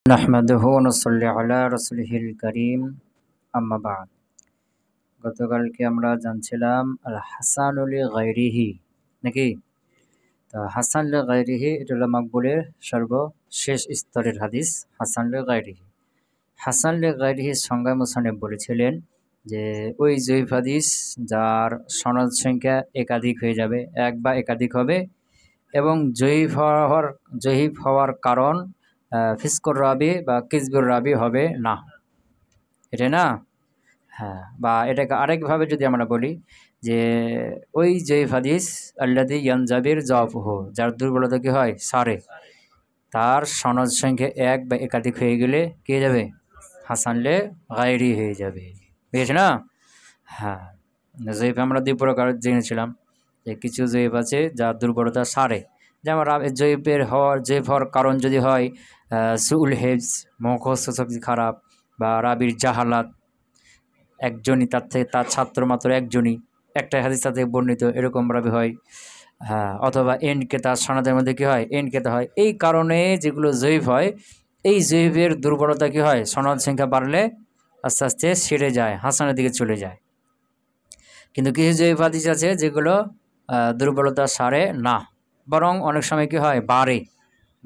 নাহমাদুহু ওয়া নুসাল্লি আলা রাসূলিহিল কারীম আম্মা বা'দ। গতকালকে আমরা জানছিলাম আল হাসানু লিগাইরিহি নাকি? তো হাসান লিগাইরিহি এটা হলো মাকবুলের সর্বশেষ স্তরের হাদিস। হাসান লিগাইরিহি, হাসান লিগাইরিহির সংজ্ঞা মুসান্নিফ বলেছিলেন যে ওই জয়ীফ হাদিস যার সনদ সংখ্যা একাধিক হয়ে যাবে, এক বা একাধিক হবে, এবং জয়ীফ হওয়ার কারণ ফিসকুর রাবি বা কিজবুর রাবি হবে না, এটা না? হ্যাঁ, বা এটাকে আরেকভাবে যদি আমরা বলি যে ওই জয়ীফ হাদিস আল্লাযী ইয়ানজাবির যাফুহু, যার দুর্বলতা কি হয় সারে, তার সনদ সংখ্যা এক বা একাধিক হয়ে গেলে কি হয়ে যাবে? হাসান লে গায়রি হয়ে যাবে, বুঝেছ না? হ্যাঁ, জয়ীফ আমরা দুই প্রকার জেনেছিলাম যে কিছু জয়ীফ আছে যার দুর্বলতা সারে, যেমন জয়ীফ হওয়ার কারণ যদি হয় সুউল হেফজ, মুখস্থ শক্তি খারাপ, বা রাবির জাহালাত, একজনই তার ছাত্র মাত্র একজনই, একটা হাদিস থেকে বর্ণিত এরকম রাবি হয়, হ্যাঁ, অথবা এনকেতা, সনদের মধ্যে কী হয় এনকেতা হয়। এই কারণে যেগুলো জয়ীফ হয়, এই জয়ীফের দুর্বলতা কী হয়, সনদ সংখ্যা বাড়লে আস্তে আস্তে সেরে যায়, হাসানের দিকে চলে যায়। কিন্তু কিছু জয়ীফ হাদিস আছে যেগুলো দুর্বলতা সারে না, বরং অনেক সময় কী হয় বাড়ে,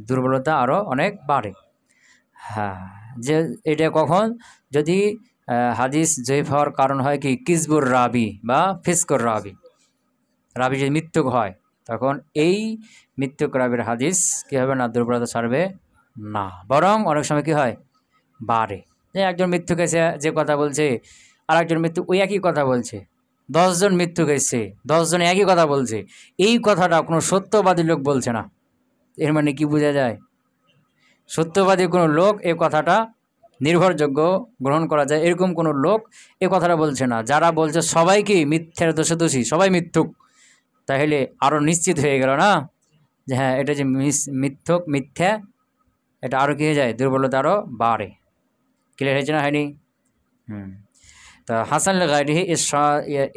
দুর্বলতা আরও অনেক বাড়ে। হ্যাঁ, যে এটা কখন, যদি হাদিস জয়ীফ হওয়ার কারণ হয় কি কিজবুর রাবি বা ফিসকুর রাবি, রাবি যদি মৃত্যুক হয়, তখন এই মৃত্যুক রাবির হাদিস কী হবে না, দুর্বলতা সারবে না, বরং অনেক সময় কী হয় বাড়ে। যে একজন মৃত্যুক এসে যে কথা বলছে, আর একজন মৃত্যু ওই একই কথা বলছে, 10 জন মৃত্যুক এসছে, 10 জন একই কথা বলছে, এই কথাটা কোনো সত্যবাদী লোক বলছে না। এর মানে কি বোঝা যায়? সত্যবাদী কোনো লোক এ কথাটা নির্ভরযোগ্য গ্রহণ করা যায় এরকম কোনো লোক এ কথাটা বলছে না। যারা বলছে সবাই কি মিথ্যার দোষী, সবাই মিথ্যুক, তাহলে আরও নিশ্চিত হয়ে গেল না যে হ্যাঁ, এটা যে মিথ্যা, এটা আরও কী হয়ে যায়, দুর্বলতা আরও বাড়ে। ক্লিয়ার হয়েছে না, হয়নি? তা হাসান লিগাইরিহি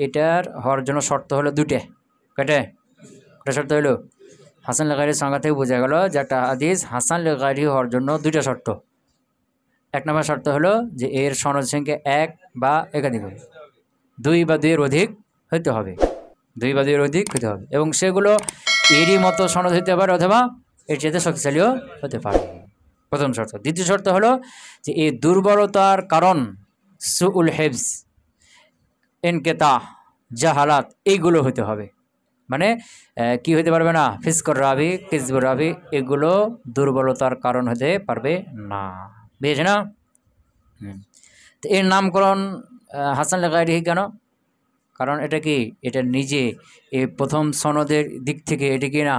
এটার হওয়ার জন্য শর্ত হলো দুটো। কয়টা শর্ত হলো? হাসান লিগাইরির সংজ্ঞা থেকে বোঝা গেল যে একটা হাদিস হাসান লিগাইরিহি হওয়ার জন্য দুইটা শর্ত। এক নম্বর শর্ত হলো যে এর সনদ সংখ্যা এক বা একাধিক হবে, 2 বা 2 এর অধিক হতে হবে, 2 বা 2 এর অধিক হতে হবে, এবং সেগুলো এরই মতো সনদ হতে পারে অথবা এর চেয়ে শক্তিশালীও হতে পারে, প্রথম শর্ত। দ্বিতীয় শর্ত হলো যে এই দুর্বলতার কারণ সুউল হেফজ, এনকেতা, জাহালাত এইগুলো হতে হবে। মানে কি হতে পারবে না, ফিসকুর রাবি, কিজবুর রাবি এগুলো দুর্বলতার কারণ হতে পারবে না, বুঝেছ না? তো এর নামকরণ হাসান লিগাইরিহি কেন? কারণ এটা কি, এটা নিজে এই প্রথম সনদের দিক থেকে এটা কি না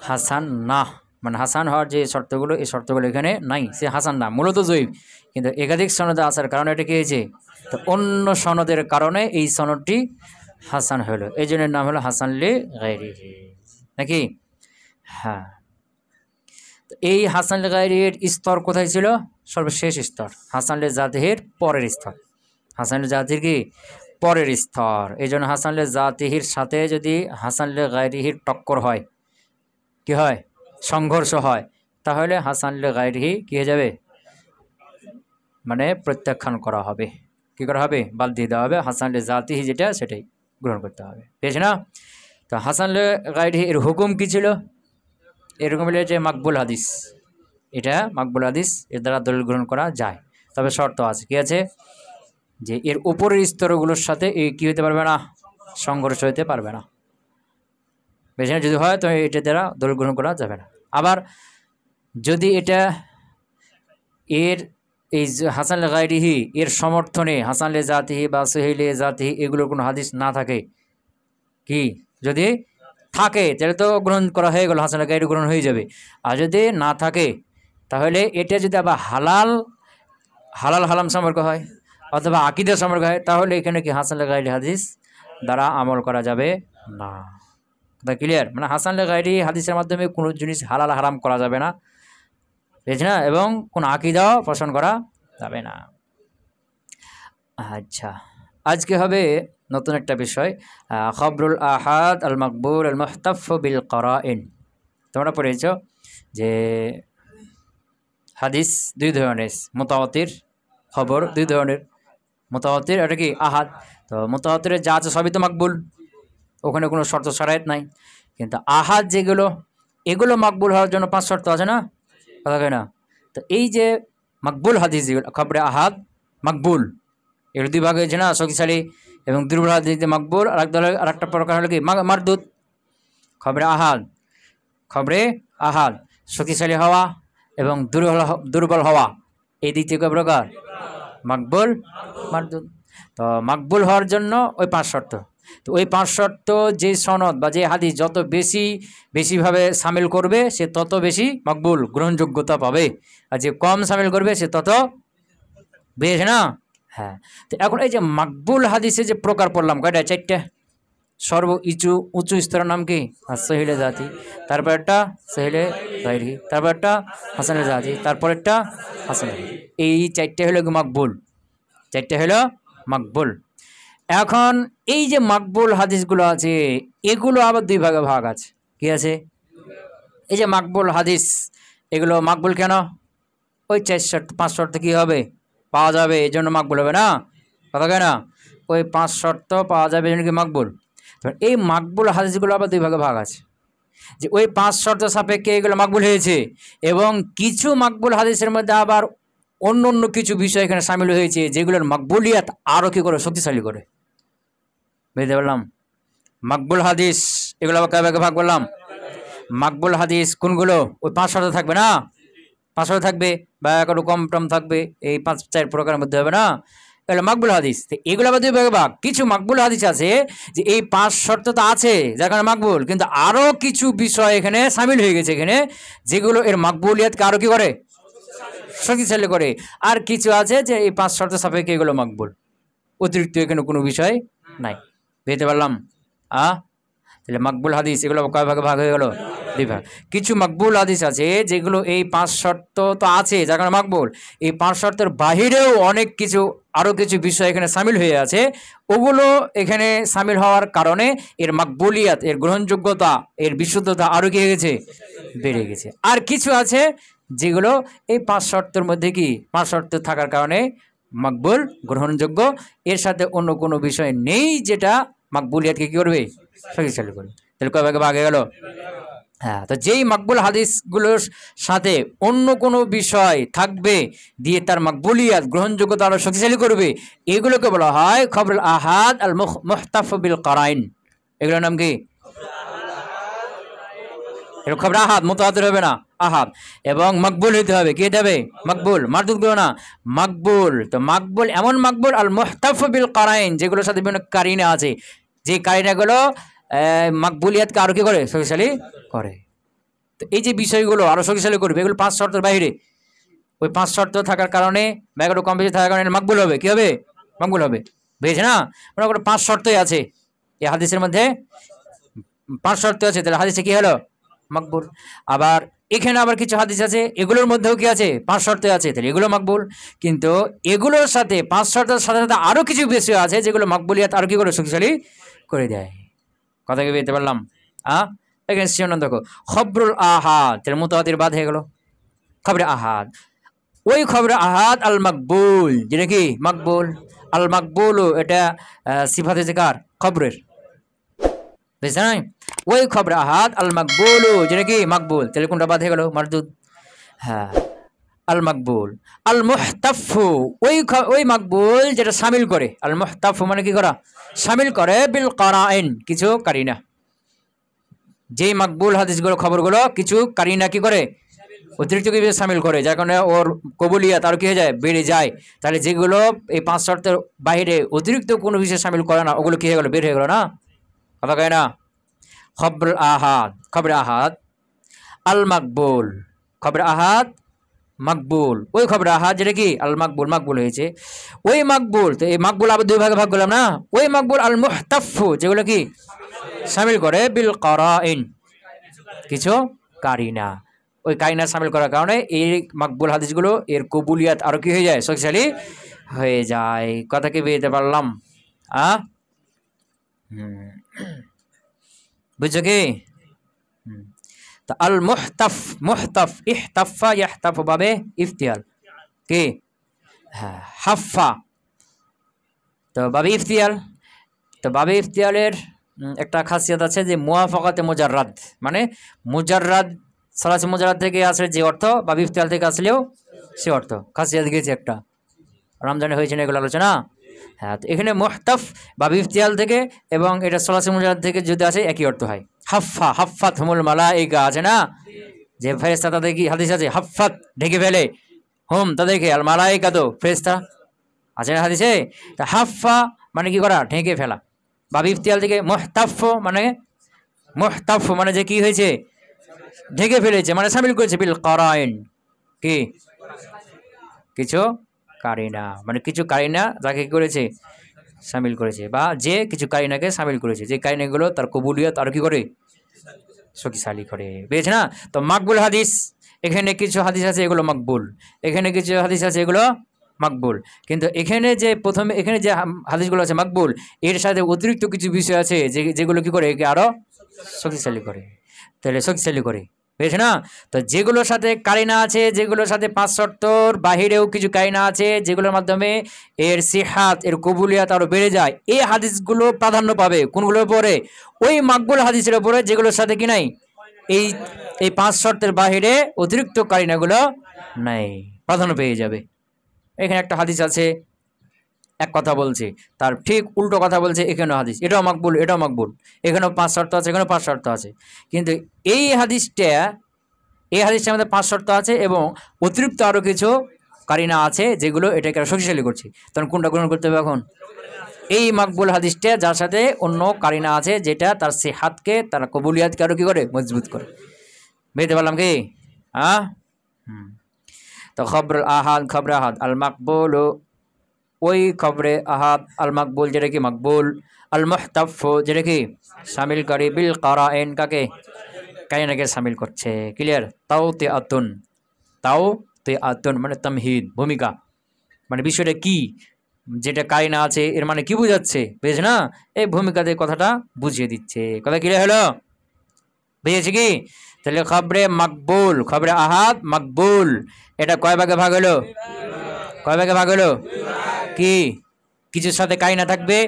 হাসান না, মানে হাসান হওয়ার যে শর্তগুলো, এই শর্তগুলো এখানে নাই, সে হাসান না, মূলত জয়ীফ, কিন্তু একাধিক সনদে আসার কারণে এটা কি হয়েছে, তো অন্য সনদের কারণে এই সনদটি হাসান হলো, এই জন্য নাম হলো হাসান লিগাইরিহি, নাকি? হ্যাঁ, এই হাসান লিগাইরিহির স্তর কোথায় ছিল? সর্বশেষ স্তর, হাসান লিজাতিহির পরের স্তর, হাসান লিজাতিহির কি পরের স্তর। এই জন্য হাসান লিজাতিহির সাথে যদি হাসান লিগাইরিহির টক্কর হয়, কি হয়, সংঘর্ষ হয়, তাহলে হাসান লিগাইরিহি কি হয়ে যাবে, মানে প্রত্যাখ্যান করা হবে, কি করা হবে, বাদ দিয়ে দেওয়া হবে, হাসান লিজাতিহি যেটা সেটাই গ্রহণ করতে হবে, পেয়েছে না? তো হাসান লিগাইরিহি এর হুকুম কি ছিল? এরকম হলে যে মাকবুল হাদিস, এটা মাকবুল হাদিস, এর দ্বারা দলিল গ্রহণ করা যায়, তবে শর্ত আছে, কি আছে, যে এর উপরের স্তরগুলোর সাথে এই কী হতে পারবে না, সংঘর্ষ হতে পারবে না, বেশি না, যদি হয় তো এটা দ্বারা দলিল গ্রহণ করা যাবে না। আবার যদি এটা এর এই হাসান লিগাইরিহি এর সমর্থনে হাসান লিজাতিহি বা সহিহ লিজাতিহি এগুলোর কোনো হাদিস না থাকে, কি যদি থাকে তাহলে তো গ্রহণ করা হয়ে গেল, হাসান লিগাইরিহি গ্রহণ হয়ে যাবে। আর যদি না থাকে তাহলে এটা যদি আবার হালাল হারাম সম্পর্ক হয় অথবা আকীদা সম্পর্ক হয়, তাহলে এখানে কি হাসান লিগাইরিহি হাদিস দ্বারা আমল করা যাবে না। কথা ক্লিয়ার? মানে হাসান লিগাইরিহি হাদিসের মাধ্যমে কোনো জিনিস হালাল হারাম করা যাবে না, বুঝছ না, এবং কোনো আকীদাও পোষণ করা যাবে না। আচ্ছা, আজকে হবে নতুন একটা বিষয়, খবরুল আহাদ আল মাকবুল আল মুহতাফ বিল করাইন। তোমরা পড়েছ যে হাদিস দুই ধরনের, মুতাওয়াতির খবর দুই ধরনের। মুতাওয়াতির এটা কি আহাদ। তো মুতাওয়াতিরের যা আছে সবই তো মাকবুল, ওখানে কোনো শর্ত শরায়েত নাই। কিন্তু আহাদ যেগুলো, এগুলো মাকবুল হওয়ার জন্য 5 শর্ত আছে না, কথা কয় না? তো এই যে মাকবুল হাদিস যেগুলো খবরে আহাদ মাকবুল, এগুলো দুই ভাগ হয়েছে না, শক্তিশালী এবং দুর্বল হাদিস মাকবুল। আর এক দলের আর একটা প্রকার হলো কি মারদুদ। খবরে আহাদ, খবরে আহাদ শক্তিশালী হওয়া এবং দুর্বল হওয়া, এই দিক থেকে প্রকার মাকবুল মারদুদ। তো মাকবুল হওয়ার জন্য ওই 5 শর্ত। তো ওই 5 শর্ত যে সনদ বা যে হাদিস যত বেশিভাবে সামিল করবে সে তত বেশি মাকবুল গ্রহণযোগ্যতা পাবে, আর যে কম সামিল করবে সে তত বেশ না। হ্যাঁ, তো এখন এই যে মাকবুল হাদিসে যে প্রকার পড়লাম কয়টা, 4টা। উঁচু স্তরের নাম কি সহিলে জাতি, তারপর একটা সহিলে গায়রিহি, তারপর একটা হাসানুল জাতি, তারপর একটা হাসান। এই 4টা হলো মাকবুল, 4টা হলো মাকবুল। এখন এই যে মাকবুল হাদিসগুলো আছে এগুলো আবার দুই ভাগে ভাগ আছে। কি আছে? এই যে মাকবুল হাদিস, এগুলো মাকবুল কেন? ওই 5 শর্ত কি হবে পাওয়া যাবে, এই জন্য মাকবুল হবে না, কথা কেন? ওই 5 শর্ত পাওয়া যাবে এই জন্য কি মাকবুল। এই মাকবুল হাদিসগুলো আবার দুই ভাগে ভাগ আছে, যে ওই 5 শর্ত সাপেক্ষে এগুলো মাকবুল হয়েছে, এবং কিছু মাকবুল হাদিসের মধ্যে আবার অন্য অন্য কিছু বিষয় এখানে সামিল হয়েছে যেগুলোর মাকবুলিয়াত আরও কি করে শক্তিশালী করে। বুঝতে পারলাম? মাকবুল হাদিস এগুলো আবার কয় ভাগে ভাগ করলাম? মাকবুল হাদিস কোনগুলো? ওই 5 শর্ত থাকবে না, 5 শর্ত থাকবে বা একটু কম টম থাকবে, এই 5-4 প্রকারের মধ্যে হবে না, এগুলো মাকবুল হাদিস। তো এগুলো আবার দুই ভাগে ভাগ। কিছু মাকবুল হাদিস আছে যে এই 5 শর্ত তো আছে যার কারণে মাকবুল, কিন্তু আরও কিছু বিষয় এখানে সামিল হয়ে গেছে এখানে, যেগুলো এর মাকবুলিয়াতকে আরও কি করে শক্তিশালী করে। আর কিছু আছে যে এই 5 শর্ত সাপেক্ষে এগুলো মাকবুল, অতিরিক্ত এখানে কোনো বিষয় নাই। বুঝতে পারলাম? তাহলে মাকবুল হাদিস এগুলো কয় ভাগে ভাগ হয়ে গেল? দুই ভাগ। কিছু মাকবুল হাদিস আছে যেগুলো এই 5 শর্ত তো আছে যার কারণে মাকবুল, এই 5 শর্তের বাহিরেও অনেক কিছু আরও কিছু বিষয় এখানে সামিল হয়ে আছে, ওগুলো এখানে সামিল হওয়ার কারণে এর মাকবুলিয়াত, এর গ্রহণযোগ্যতা, এর বিশুদ্ধতা আরও কি হয়ে গেছে, বেড়ে গেছে। আর কিছু আছে যেগুলো এই 5 শর্তের মধ্যে কি 5 শর্ত থাকার কারণে মাকবুল গ্রহণযোগ্য, এর সাথে অন্য কোনো বিষয় নেই যেটা মাকবুলিয়াতকে কী করবে, শক্তিশালী করবে। তাহলে কয় ভাগে ভাগে গেল? হ্যাঁ, তো যেই মাকবুল হাদিসগুলোর সাথে অন্য কোনো বিষয় থাকবে দিয়ে তার মাকবুলিয়াত গ্রহণযোগ্যতা আরও শক্তিশালী করবে, এগুলোকে বলা হয় খবরুল আহাদ আল মুখতাফ বিল কারাইন। এগুলোর নাম কি? খবর আহাদ, মুতাওয়াতির হবে না, আহাদ। এবং মাকবুল হইতে হবে, কি হতে হবে? মাকবুল, মারদুদ গুলো না, মাকবুল। তো মাকবুল এমন মাকবুল আল মুহতাফ বিল কারাইন, যেগুলোর সাথে বিভিন্ন কারিনা আছে, যে কারিনাগুলো মাকবুলিয়াতকে আরো কি করে, শক্তিশালী করে। তো এই যে বিষয়গুলো আরো শক্তিশালী করবে, এগুলো 5 শর্তের বাইরে। ওই 5 শর্ত থাকার কারণে বা একটু কম বেশি থাকার কারণে মাকবুল হবে, কি হবে? মাকবুল হবে। বুঝেছে না? মনে করো 5 শর্তই আছে এই হাদিসের মধ্যে, 5 শর্ত আছে, তাহলে হাদিসে কি হলো? মাকবুল। আবার এখানে আবার কিছু হাদিস আছে এগুলোর মধ্যেও কি আছে, 5 শর্ত আছে, তাহলে এগুলো মাকবুল। কিন্তু এগুলোর সাথে 5 শর্তের সাথে সাথে আরও কিছু বেশি আছে যেগুলো মাকবুলিয়াত আরও কি করে শক্তিশালী করে দেয়। কথা কি বুঝতে পারলাম? এখানে শিরোনাম দেখো, খবরুল আহাদ, তাহলে মুতাওয়াতির বাদ হয়ে গেল, খবরে আহাদ। ওই খবরে আহাদ আল মাকবুল, যেটা কি মাকবুল। আল মাকবুল এটা সিফাতে কার? খবরের, বুঝছে না? ওই খবর আহাদ আল মাকবুল যেটা কি মাকবুল, তাহলে কোনটা বাদ হয়ে গেল? মারদুদ। হ্যাঁ, আল মাকবুল। আল মুহতাফু ওই মাকবুল যেটা শামিল করে, আল মুহতাফু মানে কি করা? শামিল করে বিল কারাইন, কিছু কারিনা। যেই মাকবুল হাদিসগুলো খবরগুলো কিছু কারিনা কি করে, অতিরিক্ত কিছু শামিল করে, যার কারণে ওর কবুলিয়াত আর কি হয়ে যায়, বেড়ে যায়। তাহলে যেগুলো এই 5 শর্তের বাইরে অতিরিক্ত কোনো বিষয় শামিল করে না, ওগুলো কি হয়ে গেল, বের হয়ে গেল না, কথা কয় না? খবর আহাদ, খবর আহাদ আল মাকবুল, খবর আহাদ মাকবুল। ওই খবর আহাদ যেটা কি আল মাকবুল, মাকবুল হয়েছে ওই মাকবুল। তো এই মাকবুল আবার দুই ভাগে ভাগ করলাম না, ওই মাকবুল আল মুহতাফু যেগুলো কি শামিল করে বিল কারাইন, কিছু কারিনা। ওই কারিনা শামিল করার কারণে এই মাকবুল হাদিসগুলো এর কবুলিয়াত আরো কি হয়ে যায়, শক্তিশালী হয়ে যায়। কথা কি বুঝতে পারলাম? বুঝছো কি? তো আল মুহতাফ, মুহতাফ ইহতাফা ইয়াহতাফু বাবে ইফতিয়াল কি, হ্যাঁ হাফা, তো বাবে ইফতিয়াল। তো বাবে ইফতিয়ালের একটা খাসিয়ত আছে যে মুওয়াফাকাতে মুজাররাদ, মানে মুজাররাদ সালাসি মুজাররাদ থেকে আসলে যে অর্থ বাবে ইফতিয়াল থেকে আসলেও সে অর্থ, খাসিয়ত গিয়েছে একটা, রমজানে হয়েছে না এগুলো আলোচনা। হ্যাঁ, তো এখানে মুহতাফ বাবে ইফতিয়াল থেকে এবং এটা সালাসি মুজাররাদ থেকে যদি আসে একই অর্থ হয়। হাফা, হাফাত হুমুল মালাইকা আছে না, যে ফেরেশতা তাদের কি হাদিস আছে, হাফাত ঢেকে ফেলে, হুম তাদেরকে, আল মালাইকা তো ফেরেশতা আছে না হাদিসে। তা হাফা মানে কি করা, ঢেকে ফেলা। বাবে ইফতিয়াল থেকে মুহতাফ মানে, মুহতাফ মানে যে কি হয়েছে, ঢেকে ফেলেছে, মানে শামিল করেছে বিল কারাইন, কি কিছু কারিনা, মানে কিছু কারিনা যাকে কি করেছে, শামিল করেছে, বা যে কিছু কারিনাকে শামিল করেছে, যে কারিনাগুলো তার কবুলিয়ত আর কি করে, শক্তিশালী করে, বুঝেছে না। তো মাকবুল হাদিস, এখানে কিছু হাদিস আছে এগুলো মাকবুল, এখানে কিছু হাদিস আছে এগুলো মাকবুল, কিন্তু এখানে যে প্রথমে এখানে যে হাদিসগুলো আছে মাকবুল, এর সাথে অতিরিক্ত কিছু বিষয় আছে যেগুলো কি করে একে আরো শক্তিশালী করে, তাহলে শক্তিশালী করে, বুঝেছে না। তো যেগুলোর সাথে কারিনা আছে, যেগুলোর সাথে 5 শর্তর বাহিরেও কিছু কারিনা আছে, যেগুলোর মাধ্যমে এর সিহাত, এর কবুলিয়াত আরো বেড়ে যায়, এই হাদিসগুলো প্রাধান্য পাবে কোনগুলোর উপরে, ওই মাকবুল হাদিসের উপরে যেগুলোর সাথে কি নাই, এই এই 5 শর্তের বাহিরে অতিরিক্ত কারিনাগুলো নাই, প্রাধান্য পেয়ে যাবে। এখানে একটা হাদিস আছে এক কথা বলছে, তার ঠিক উল্টো কথা বলছে এখানেও হাদিস, এটাও মাকবুল এটাও মাকবুল, এখানেও 5 শর্ত আছে এখানেও 5 শর্ত আছে, কিন্তু এই হাদিসটার মধ্যে 5 শর্ত আছে এবং অতিরিক্ত আরও কিছু কারিনা আছে যেগুলো এটাকে শক্তিশালী করছে, তখন কোনটা গ্রহণ করতে হবে এখন, এই মাকবুল হাদিসটা যার সাথে অন্য কারিনা আছে যেটা তার সিহাতকে, তার কবুলিয়াতকে আরও কি করে, মজবুত করে। বুঝতে পারলাম কি, হ্যাঁ। তো খবর আহাদ, খবর আহাদ আল মাকবুল, ওই খবরে আহাদ, আল মাকবুল যেটা কি মাকবুল, আল মুহতাফ যেটা কি শামিল করে, বিল কারাইন কাকে, কারিনাকে শামিল করছে, ক্লিয়ার। তাও তে আতুন মানে তামহিদ, ভূমিকা, মানে বিষয়টা কি, যেটা কারিনা আছে এর মানে কি বুঝাচ্ছে, বুঝেছ না, এই ভূমিকাতে কথাটা বুঝিয়ে দিচ্ছে, কথা ক্লিয়ার হলো, বুঝেছি কি। তাহলে খবরে মাকবুল, খবরে আহাদ মাকবুল, এটা কয় ভাগে ভাগ হলো, কয় ভাগে ভাগ হলো, কি কিছুর সাথে কারিনা থাকবে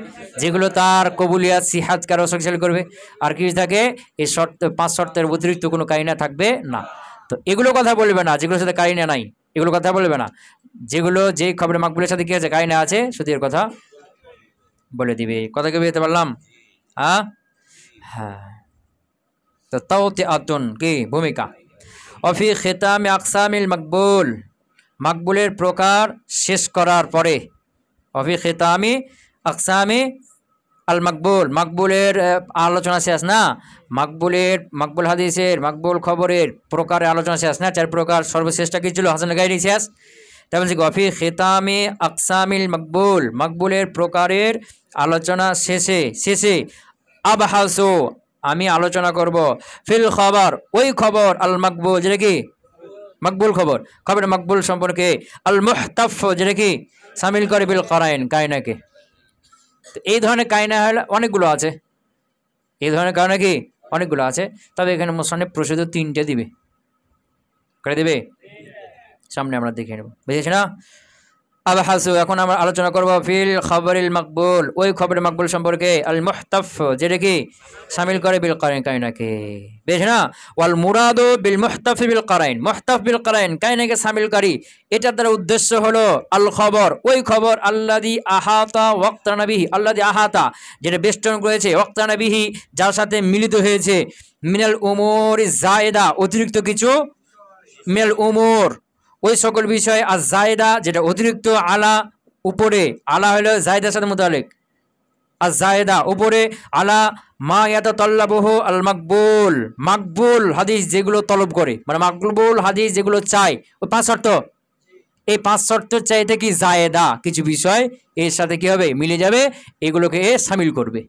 যেগুলো তার কবুলিয়াত সিহাত কারো শক্তিশালী করবে, আর কিছু থাকে এই শর্ত 5 শর্তের অতিরিক্ত কোনো কারিনা থাকবে না। তো এগুলো কথা বলবে না যেগুলোর সাথে কারিনা নাই, এগুলো কথা বলবে না, যেগুলো যে খবরে মাকবুলের সাথে কি আছে, কারিনা আছে, শুধু এর কথা বলে দিবে, কথা কি বুঝতে পারলাম, হ্যাঁ। তো তাওতে আতুন কি ভূমিকা। অফি খিতামে আকসামিল মাকবুল, মাকবুলের প্রকার শেষ করার পরে, অফি খিতামি আকসামি আল মাকবুল, মাকবুলের আলোচনা শেষ না, মাকবুল হাদিসের, মাকবুল খবরের প্রকারের আলোচনা শেষ না, 4 প্রকার, সর্বশ্রেষ্ঠ কি ছিল, হাসান গাইরি শেষ। তারপর অফি খিতামি আকসামিল মাকবুল, মাকবুলের প্রকারের আলোচনা শেষে আবহাসু আমি আলোচনা করব, ফিল খবর ওই খবর, আল মাকবুল যেটা কি মাকবুল খবর, খবর মাকবুল সম্পর্কে, আল মুহতাফ যেটা কি শামিল করে বিল কারাইন কারিনাকে। তো এই ধরনের কারিনা হলো অনেকগুলো আছে, এই ধরনের কারণে কি অনেকগুলো আছে, তবে এখানে মুসান্নিফ প্রসিদ্ধ 3টে দিবে, করে দেবে, সামনে আমরা দেখে নেব, বুঝেছি না। আবহাসু এখন আমরা আলোচনা করব ফিল খবরিল মাকবুল ওই খবরের মাকবুল সম্পর্কে, আল মুহতাফ যেটা কি শামিল করে বিল কারাইন কারিনাকে, বেশ না। ওয়াল মুরাদু বিল মুহতাফ বিল কারাইন, মুহতাফ বিল কারাইন কারিনাকে শামিলকারী, এটার দ্বারা উদ্দেশ্য হলো আল খবর ওই খবর, আল্লাযী আহাতা ওয়াক্তানা বিহি, আল্লাযী আহাতা যেটা বেষ্টন করেছে, ওয়াক্তানা বিহি যার সাথে মিলিত হয়েছে, মিনাল উমুরি জায়েদা অতিরিক্ত কিছু, মিনাল উমুর ওই সকল বিষয়, আর জায়দা যেটা অতিরিক্ত, আলা উপরে, আলা হলো জায়দার সাথে মুতালিক, আর জায়দা উপরে, আলা মা ইয়াতাতাল্লাবুহু আল মাকবুল, মাকবুল হাদিস যেগুলো তলব করে, মানে মাকবুল হাদিস যেগুলো চাই, ওই 5 শর্ত, এই 5 শর্ত চাইতে কি জায়দা কিছু বিষয় এর সাথে কি হবে, মিলে যাবে, এগুলোকে এ শামিল করবে,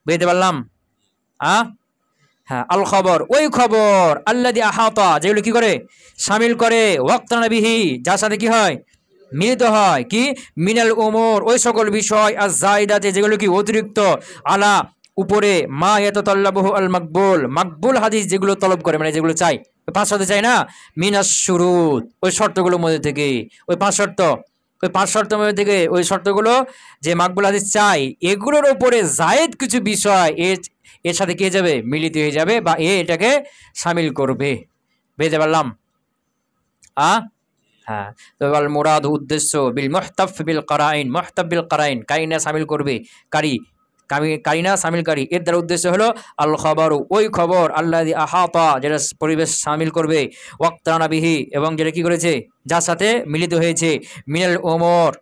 বুঝতে পারলাম, হ্যাঁ। আল খবর ওই খবর, আল্লাযী আহাতা যেগুলো কি করে শামিল করে, ওয়াক্তানা বিহি যার সাথে কি হয় মিলিত হয়, কি মিনাল উমুর ওই সকল বিষয়, আর জায়দাতে যেগুলো কি অতিরিক্ত, আলা উপরে মা ইয়াতাতাল্লাবুহু আল মাকবুল, মাকবুল হাদিস যেগুলো তলব করে, মানে যেগুলো চাই, ওই 5 শর্ত চাই না, মিনাস শুরুত, ওই শর্তগুলোর মধ্যে থেকে, ওই 5 শর্ত, ওই 5 শর্তের মধ্যে থেকে ওই শর্তগুলো যে মাকবুল হাদিস চাই, এগুলোর উপরে জায়েদ কিছু বিষয় এর সাথে কে যাবে, মিলিত হয়ে যাবে, বা এটাকে শামিল করবে। বুঝতে পারলাম? হ্যাঁ, তো আল মুরাদ, উদ্দেশ্য, বিল মুহতাফ বিল কারাইন, মুহতাফ বিল কারাইন, কারিনা শামিল করবে, কারিনা শামিলকারী, এর দ্বারা উদ্দেশ্য হলো আল খবর, ওই খবর, আল্লাযী আহাতা, যেটা পরিবেশ শামিল করবে, ওয়াক্তানা বিহি, এবং যেটা কি করেছে, যার সাথে মিলিত হয়েছে, মিনাল উমর,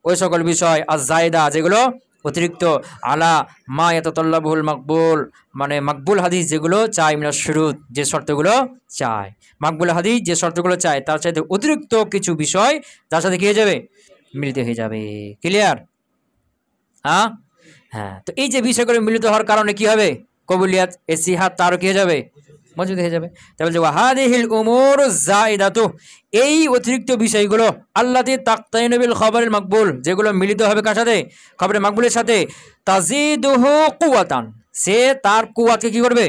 ওই সকল বিষয়, আজ জায়দা, যেগুলো অতিরিক্ত, আলা মা ইয়াতাতাল্লাবুল মাকবুল, মানে মাকবুল হাদিস যেগুলো চাই, মিনাশ শুরুত, যে শর্তগুলো চায়, মাকবুল হাদিস যে শর্তগুলো চায় তার সাথে অতিরিক্ত কিছু বিষয় যার সাথে কি হয়ে যাবে, মিলিত হয়ে যাবে। ক্লিয়ার? হ্যাঁ, তো এই যে বিষয়গুলো মিলিত হওয়ার কারণে কি হবে, কবুলিয়াত, ইসিহাত তারও কি হয়ে যাবে, মজবুত হয়ে যাবে। তাহলে ওয়াহাদিহিল উমুর যায়দাতু, এই অতিরিক্ত বিষয়গুলো, আল্লাতী তাক্তাইনু বিল খবরিল মাকবুল, যেগুলো মিলিত হবে কার সাথে, খবরে মাকবুলের সাথে, তাজিদুহু কুওয়াতান, সে তার কুওয়াতকে কি করবে,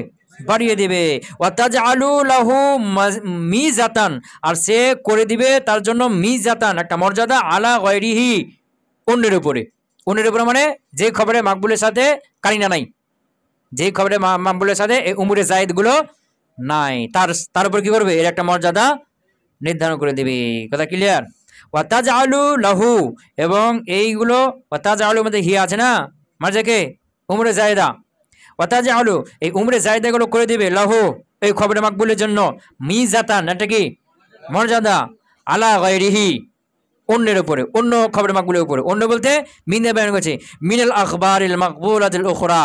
বাড়িয়ে দিবে, ওয়া তাজআলু লাহু মিজাতান, আর সে করে দিবে তার জন্য মিজাতান, একটা মর্যাদা, আলা গায়রিহি, অন্যের উপরে, অন্যের উপরে মানে যে খবরে মাকবুলের সাথে কারিনা নাই, যে খবরে মাকবুলের সাথে এই উমুরে জায়েদগুলো নাই, তার উপর কি করবে, এর একটা মর্যাদা নির্ধারণ করে দেবে। কথা ক্লিয়ার? ওয়া তাজআলু লাহু, এবং এইগুলো, ওয়া তাজআলুর মধ্যে হিয়া আছে না, মার্জাকে উমরে জায়েদা, ওয়া তাজআলু, এই উমরে জায়েদাগুলো করে দিবে, লাহু, এই খবরে মাকবুলের জন্য, মিজাতান, এটা কি মর্যাদা, আলা গায়রিহি, অন্যের উপরে, অন্য খবরের মাকবুলের উপরে, অন্য বলতে মিনে বয়ান করেছে, মিনাল আখবারিল মাকবুলাতিল উখরা,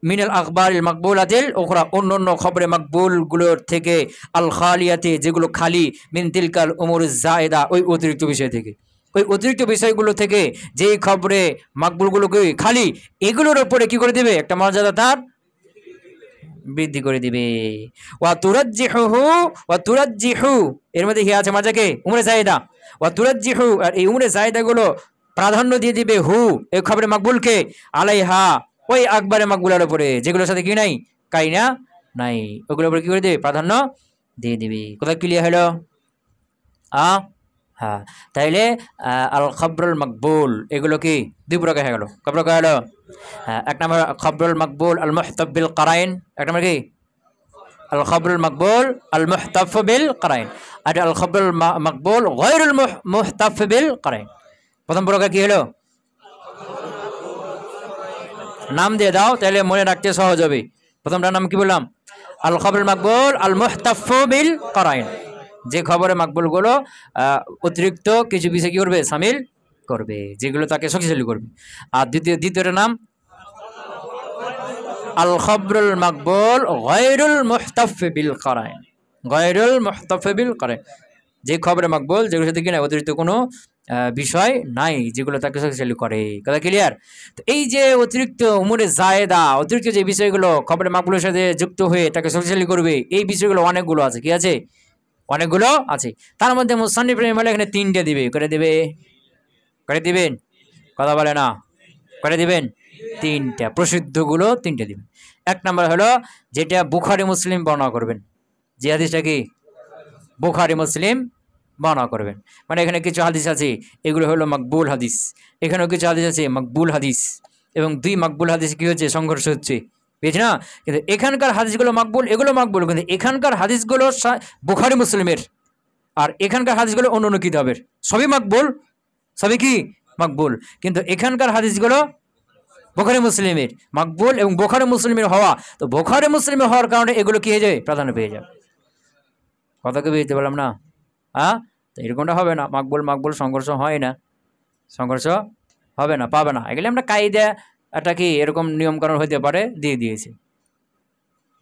মিনাল আখবারিল মাকবুলাতিল উখরা, অন্য খবরে মাকবুলগুলোর থেকে, আল খালিয়াতে, যেগুলো খালি, মিন তিলকাল উমুরিজ জায়েদা, ওই অতিরিক্ত বিষয় থেকে, ওই অতিরিক্ত বিষয়গুলো থেকে যেই খবরে মাকবুলগুলোকে খালি, এগুলোর উপরে কি করে দিবে, একটা মর্যাদা তার বৃদ্ধি করে দিবে। ওয়া তুরাজ্জিহু, এর মধ্যে হিয়া আছে মাজাকে উমরে জায়েদা, ওয়া তুরাজ্জিহু, আর এই উমরে জায়েদাগুলো প্রাধান্য দিয়ে দিবে, হু, এই খবরে মাকবুলকে, আলাইহা, ওই আকবারে মাকবুলের উপরে, যেগুলোর সাথে কি নাই, কারিনা নাই, ওগুলোর উপরে কি করে দিবে, প্রাধান্য দিয়ে দিবে। কোথায় ক্লিয়ার হলো? হ্যাঁ, তাইলে আল খবরুল মাকবুল, এগুলো কি দুই প্রকার হয়ে গেল, কয় প্রকার হলো? হ্যাঁ, এক নম্বর খবরুল মাকবুল আল মুহতাফ বিল কারাইন, এক নম্বর কি আল খবরুল মাকবুল আল মুহতাফ বিল কারাইন, আর আল খবরুল মাকবুল গায়রুল মুহতাফ বিল কারাইন। প্রথম প্রকার কি হলো, নাম দিয়ে দাও তাহলে মনে রাখতে সহজ হবে। প্রথমটার নাম কি বললাম, আল খবরুল মাকবুল আল মুহতাফ বিল কারাইন, যে খবরে মাকবুলগুলো অতিরিক্ত কিছু বিষয় কি করবে, শামিল করবে, যেগুলো তাকে শক্তিশালী করবে। আর দ্বিতীয়টার নাম আল খবরুল মাকবুল গায়রুল মুহতাফ বিল কারাইন, গায়রুল মুহতাফ বিল কারাইন, যে খবরে মাকবুল যেগুলোর সাথে কিনা অতিরিক্ত কোনো বিষয় নাই, যেগুলো তাকে শক্তিশালী করে। কথা ক্লিয়ার? তো এই যে অতিরিক্ত উমরে জায়েদা, অতিরিক্ত যে বিষয়গুলো খবরে মাকবুলের সাথে যুক্ত হয়ে তাকে শক্তিশালী করবে, এই বিষয়গুলো অনেকগুলো আছে। কি আছে? অনেকগুলো আছে। তার মধ্যে মুসান্নিফ রাহিমাহুল্লাহ এখানে 3টে দিবে। করে দিবে, করে দিবেন, কথা বলে না, করে দিবেন 3টা, প্রসিদ্ধগুলো 3টে দিবেন। 1 নম্বর হলো যেটা বুখারী মুসলিম বর্ণনা করবেন, যে হাদিসটা কি বুখারী মুসলিম বর্ণনা করবেন, মানে এখানে কিছু হাদিস আছে এগুলো হলো মাকবুল হাদিস, এখানেও কিছু হাদিস আছে মাকবুল হাদিস, এবং 2 মাকবুল হাদিস কি হচ্ছে, সংঘর্ষ হচ্ছে, বুঝছি না? কিন্তু এখানকার হাদিসগুলো মাকবুল, এগুলো মাকবুল, কিন্তু এখানকার হাদিসগুলো বুখারী মুসলিমের, আর এখানকার হাদিসগুলো অন্য অন্য কিতাবের, সবই মাকবুল, সবই কি মাকবুল, কিন্তু এখানকার হাদিসগুলো বুখারী মুসলিমের মাকবুল এবং বুখারী মুসলিমের হওয়া, তো বুখারী মুসলিমের হওয়ার কারণে এগুলো কি হয়ে যায়, প্রাধান্য পেয়ে যায়। কথা কি বুঝতে পারলাম না? তো এরকমটা হবে না, মাকবুল মাকবুল সংঘর্ষ হয় না, সংঘর্ষ হবে না, পাবে না, এগুলো আমরা কায়দা একটা কি এরকম নিয়মকানুন হইতে পারে দিয়ে দিয়েছি।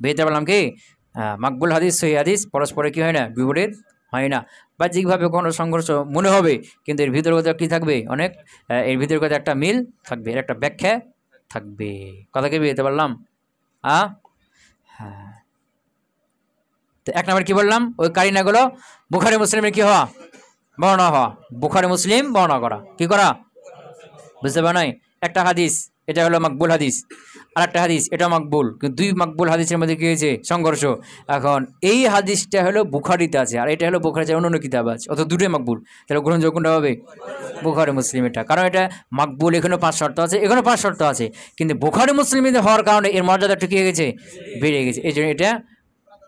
বুঝতে পারলাম কি? মাকবুল হাদিস সহি হাদিস পরস্পরে কি হয় না, বিপরীত হয় না। বাহ্যিকভাবে কোনো সংঘর্ষ মনে হবে, কিন্তু এর ভিতরে কথা কী থাকবে, অনেক এর ভিতরে কথা একটা মিল থাকবে, এর একটা ব্যাখ্যা থাকবে। কথা কি বুঝতে পারলাম? হ্যাঁ, তো 1 নম্বর কি বললাম, ওই কারিনাগুলো বুখারী মুসলিমের কি হওয়া, বর্ণনা হওয়া, বুখারী মুসলিম বর্ণনা করা, কি করা, বুঝতে পার নাই? একটা হাদিস, এটা হলো মাকবুল হাদিস, আর একটা হাদিস এটা মাকবুল, কিন্তু দুই মাকবুল হাদিসের মধ্যে কী হয়েছে সংঘর্ষ। এখন এই হাদিসটা হলো বুখারিতে আছে আর এটা হলো বুখারিতে অন্য কিতাব আছে, অত দুটোই মাকবুল, তাহলে গ্রহণযোগ্য কোনটা হবে? বুখারি মুসলিম এটা, কারণ এটা মাকবুল, এখানেও 5 শর্ত আছে, এখানেও 5 শর্ত আছে, কিন্তু বুখারি মুসলিমে হওয়ার কারণে এর মর্যাদা একটু কী হয়ে গেছে, বেড়ে গেছে, এই জন্য এটা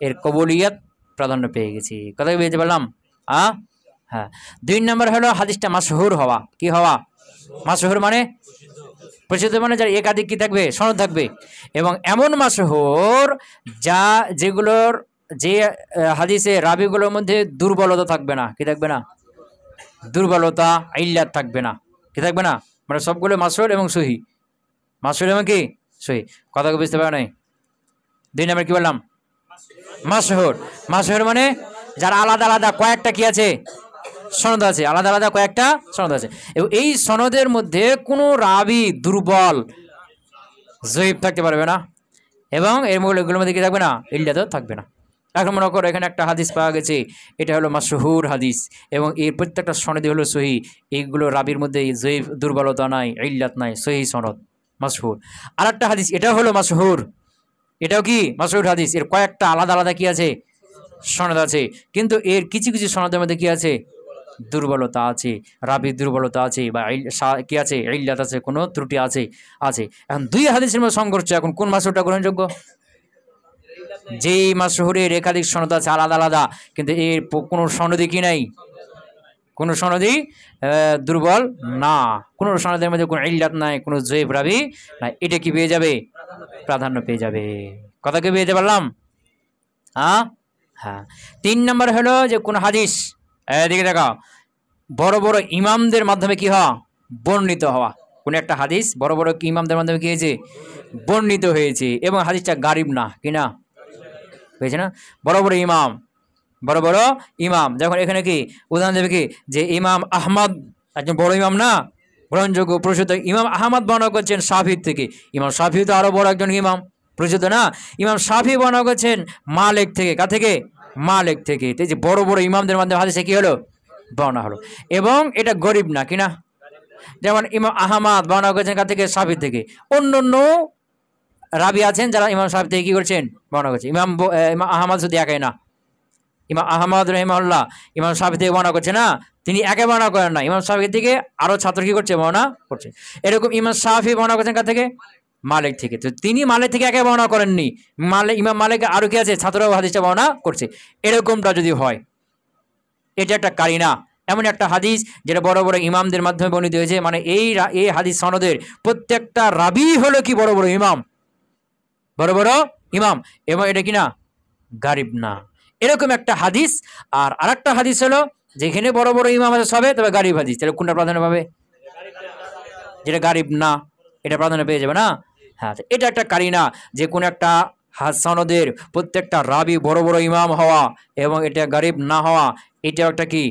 এর কবুলিয়াত প্রাধান্য পেয়ে গেছি। কথা কি বুঝতে পারলাম? হ্যাঁ। 2 নম্বর হলো হাদিসটা মাশহুর হওয়া। কি হওয়া? মাশহুর মানে প্রসিদ্ধ, মানে যার একাধিক কি থাকবে, সনদ থাকবে, এবং এমন মাশহুর যেগুলোর যে হাদিসে রাবিগুলোর মধ্যে দুর্বলতা থাকবে না। কি থাকবে না? দুর্বলতা, ইল্লাত থাকবে না। কি থাকবে না? মানে সবগুলো মাশহুর এবং সহি, মাশহুর এবং কি সহি। কথা বুঝতে পারো নাই? 2 নম্বর কি বললাম? মাশহুর। মাশহুর মানে যার আলাদা আলাদা কয়েকটা কি আছে, সনদ আছে, আলাদা আলাদা কয়েকটা সনদ আছে, এবং এই সনদের মধ্যে কোনো রাবি দুর্বল জয়ীফ থাকতে পারবে না, এবং এর এগুলোর মধ্যে কি থাকবে না, ইল্লাতও থাকবে না। এখন মনে করো এখানে একটা হাদিস পাওয়া গেছে, এটা হলো মাশহুর হাদিস, এবং এর প্রত্যেকটা সনদই হলো সহি, এইগুলো রাবির মধ্যে জয়ীফ দুর্বলতা নাই, ইল্লাত নাই, সহি সনদ, মাশহুর। আর একটা হাদিস এটাও হলো মাশহুর, এটাও কি মাশহুর হাদিস, এর কয়েকটা আলাদা আলাদা কি আছে, সনদ আছে, কিন্তু এর কিছু কিছু সনদের মধ্যে কি আছে, দুর্বলতা আছে, রাবির দুর্বলতা আছে, বা কি আছে, ইল্লাত আছে, কোনো ত্রুটি আছে। এখন দুই হাদিসের মধ্যে সংঘর্ষ, এখন কোন মাশহুরটা গ্রহণযোগ্য? যেই মাশহুরের একাধিক সনদ আছে আলাদা আলাদা, কিন্তু এর কোনো সনদই কি নাই, কোনো সনদই দুর্বল না, কোনো সনদের মধ্যে কোনো ইল্লাত নাই, কোনো জয়ীফ রাবি নাই, এটা কি পেয়ে যাবে, প্রাধান্য পেয়ে যাবে। কথা কি পেয়ে পারলাম? হ্যাঁ। 3 নম্বর হলো যে কোন হাদিস, এদিকে দেখাও, বড় বড় ইমামদের মাধ্যমে কি হওয়া, বর্ণিত হওয়া। কোন একটা হাদিস বড় বড় ইমামদের মাধ্যমে কি হয়েছে, বর্ণিত হয়েছে, এবং হাদিসটা গারিব না, কি না হয়েছে না, বড় বড় ইমাম, বড় বড় ইমাম, যখন এখানে কি উদাহরণ দেবে কি, যে ইমাম আহমদ একজন বড় ইমাম না, গ্রহণযোগ্য প্রসিদ্ধ, ইমাম আহমদ বর্ণনা করছেন শাফির থেকে, ইমাম শাফি তো আরো বড় একজন ইমাম, প্রসিদ্ধ না, ইমাম শাফি বর্ণনা করছেন মালিক থেকে, কার থেকে, মালিক থেকে, এই যে বড় বড় ইমামদের মাধ্যমে হাদিসে কি হলো, বর্ণনা হলো, এবং এটা গরিব না, কিনা, যেমন ইমাম আহমদ বর্ণনা করেছেন কার থেকে, শাফির থেকে, অন্য অন্য রাবি আছেন যারা ইমাম শাফি থেকে কি করছেন, বর্ণনা করছেন। ইমাম আহমদ শুধু একাই না, ইমাম আহমদ রহিমাহুল্লাহ ইমাম শাফি থেকে বর্ণনা করছে না, তিনি একে বর্ণনা করেন না, ইমাম শাফি থেকে আরো ছাত্র কি করছে, বর্ণনা করছে। এরকম ইমাম শাফি বর্ণনা করছেন কার থেকে, মালিক থেকে, তো তিনি মালিক থেকে একে বর্ণনা করেননি, ইমাম মালিক আরো কি আছে, ছাত্ররাও হাদিসটা বর্ণনা করছে, এরকমটা যদি হয়, এটা একটা কারিনা, এমন একটা হাদিস যেটা বড় বড় ইমামদের মাধ্যমে বর্ণিত হয়েছে, মানে এই হাদিস সনদের প্রত্যেকটা রাবি হলো কি বড় বড় ইমাম, বড় বড় ইমাম, এবং এটা কি না, গারিব না, এরকম একটা হাদিস। আর আরেকটা হাদিস হলো যেখানে বড় বড় ইমাম আছে সবে, তবে গারিব হাদিস, তাহলে কোনটা প্রাধান্য পাবে, যেটা গারিব না, এটা প্রাধান্য পেয়ে যাবে না। হ্যাঁ, এটা একটা কারিনা, যে কোনো একটা সনদের প্রত্যেকটা রাবি বড় বড় ইমাম হওয়া এবং এটা গারিব না হওয়া, এটা একটা কি,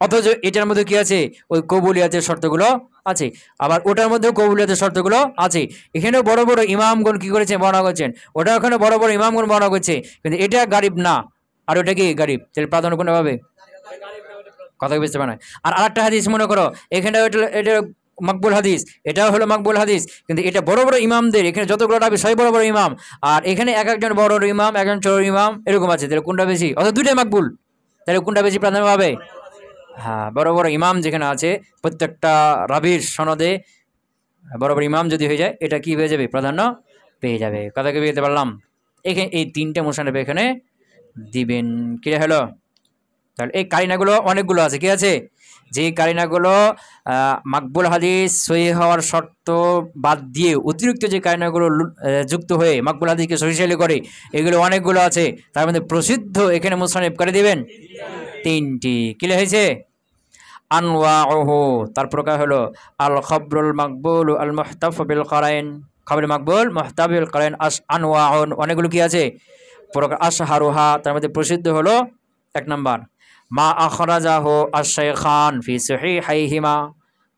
অথচ এটার মধ্যে কি আছে, ওই কবুলিয়াতের শর্তগুলো আছে, আবার ওটার মধ্যেও কবুলিয়াতের শর্তগুলো আছে, এখানেও বড় বড় ইমামগণ কি করেছে, বর্ণনা করছেন, ওটা ওখানে বড় বড় ইমামগণ বর্ণনা করছে, কিন্তু এটা গারিব না, আর ওটা কি গারিব, তাহলে প্রাধান্য কোনটা পাবে, কথা বুঝতে পারে না। আর আরেকটা হাদিস মনে করো, এখানে এটা মকবুল হাদিস, এটাও হলো মকবুল হাদিস, কিন্তু এটা বড় বড় ইমামদের, এখানে যতগুলো রাবি সবাই বড় বড় ইমাম, আর এখানে এক একজন বড় ইমাম, একজন ছোট ইমাম, এরকম আছে, তাহলে কোনটা বেশি, অর্থাৎ দুইটাই মকবুল, তাহলে কোনটা বেশি প্রাধান্য পাবে? হ্যাঁ, বড় বড় ইমাম যেখানে আছে প্রত্যেকটা রাবির সনদে বড় বড় ইমাম যদি হয়ে যায়, এটা কি হয়ে যাবে, প্রাধান্য পেয়ে যাবে। কথা কি বুঝতে পারলাম? এখানে এই 3টে মোশানরফ এখানে দিবেন, কি হলো, তাহলে এই কারিনাগুলো অনেকগুলো আছে, কি আছে, যে কারিনাগুলো মাকবুল হাদিস সহি হওয়ার শর্ত বাদ দিয়ে অতিরিক্ত যে কারিনাগুলো যুক্ত হয়ে মাকবুল হাদিসকে শক্তিশালী করে, এগুলো অনেকগুলো আছে, তার মধ্যে প্রসিদ্ধ এখানে মুসান্নিফ করে দিবেন 3টি। কি হয়েছে? আনওয়াউহু, তার প্রকার হলো আল খবরুল মাকবুল আল মুহতাফ বিল কারাইন, খবর মাকবুল মুহতাফ বিল কারাইন, আনওয়াউন, অনেকগুলো কি আছে প্রকার, আশহারুহা, তার মধ্যে প্রসিদ্ধ হলো 1 নাম্বার মা আখরাজাহু আশ-শাইখান ফি সহিহাইহিমা,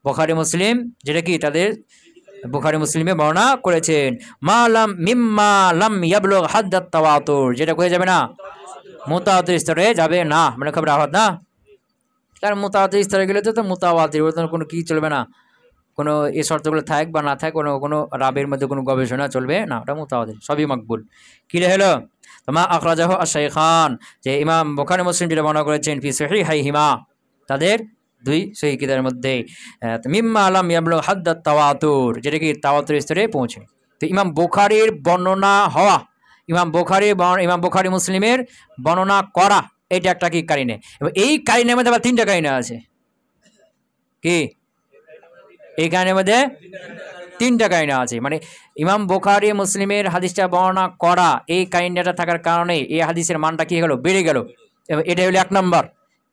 বুখারী মুসলিম, যেটা কি তাদের বুখারী মুসলিমে বর্ণনা করেছেন, মিম্মা লাম ইয়াবলুগ হাদ্দাত তাওয়াতুর, যেটা কয়ে যাবে না, মুতাওয়াতির স্তরে যাবে না, মানে খবর আহাদ না, কারণ মুতাওয়াতির স্তরে গেলে তো মুতাওয়াতির কোনো কি চলবে না, কোনো এই শর্তগুলো থাক বা না থাক, কোনো কোনো রাবের মধ্যে কোনো গবেষণা চলবে না, ওটা মুতাওয়াতির, সবই মাকবুল। কি হলো তোমা আখরাজাহু আশ-শাইখান, যে ইমাম বুখারী মুসলিম যেটা বর্ণনা করেছেন ফি সহিহাইহিমা, তাদের দুই সহিহ কিতাবের মধ্যে, মিম্মা লাম ইয়াবলু হাদ্দাত তাওয়াতুর, যেটা কি তাওয়াতুর স্তরে পৌঁছে। তো ইমাম বুখারীর বর্ণনা হওয়া, ইমাম বুখারী মুসলিমের বর্ণনা করা, এটা একটা কি কারিনে। এবং এই কারিনের মধ্যে আবার তিনটা কারিনা আছে। কি এই কারিনের মধ্যে তিনটা কারিনা আছে, মানে ইমাম বুখারী মুসলিমের হাদিসটা বর্ণনা করা, এই কারিনাটা থাকার কারণে এই হাদিসের মানটা কি গেল, বেড়ে গেল। এবং এটা হলো এক নম্বর।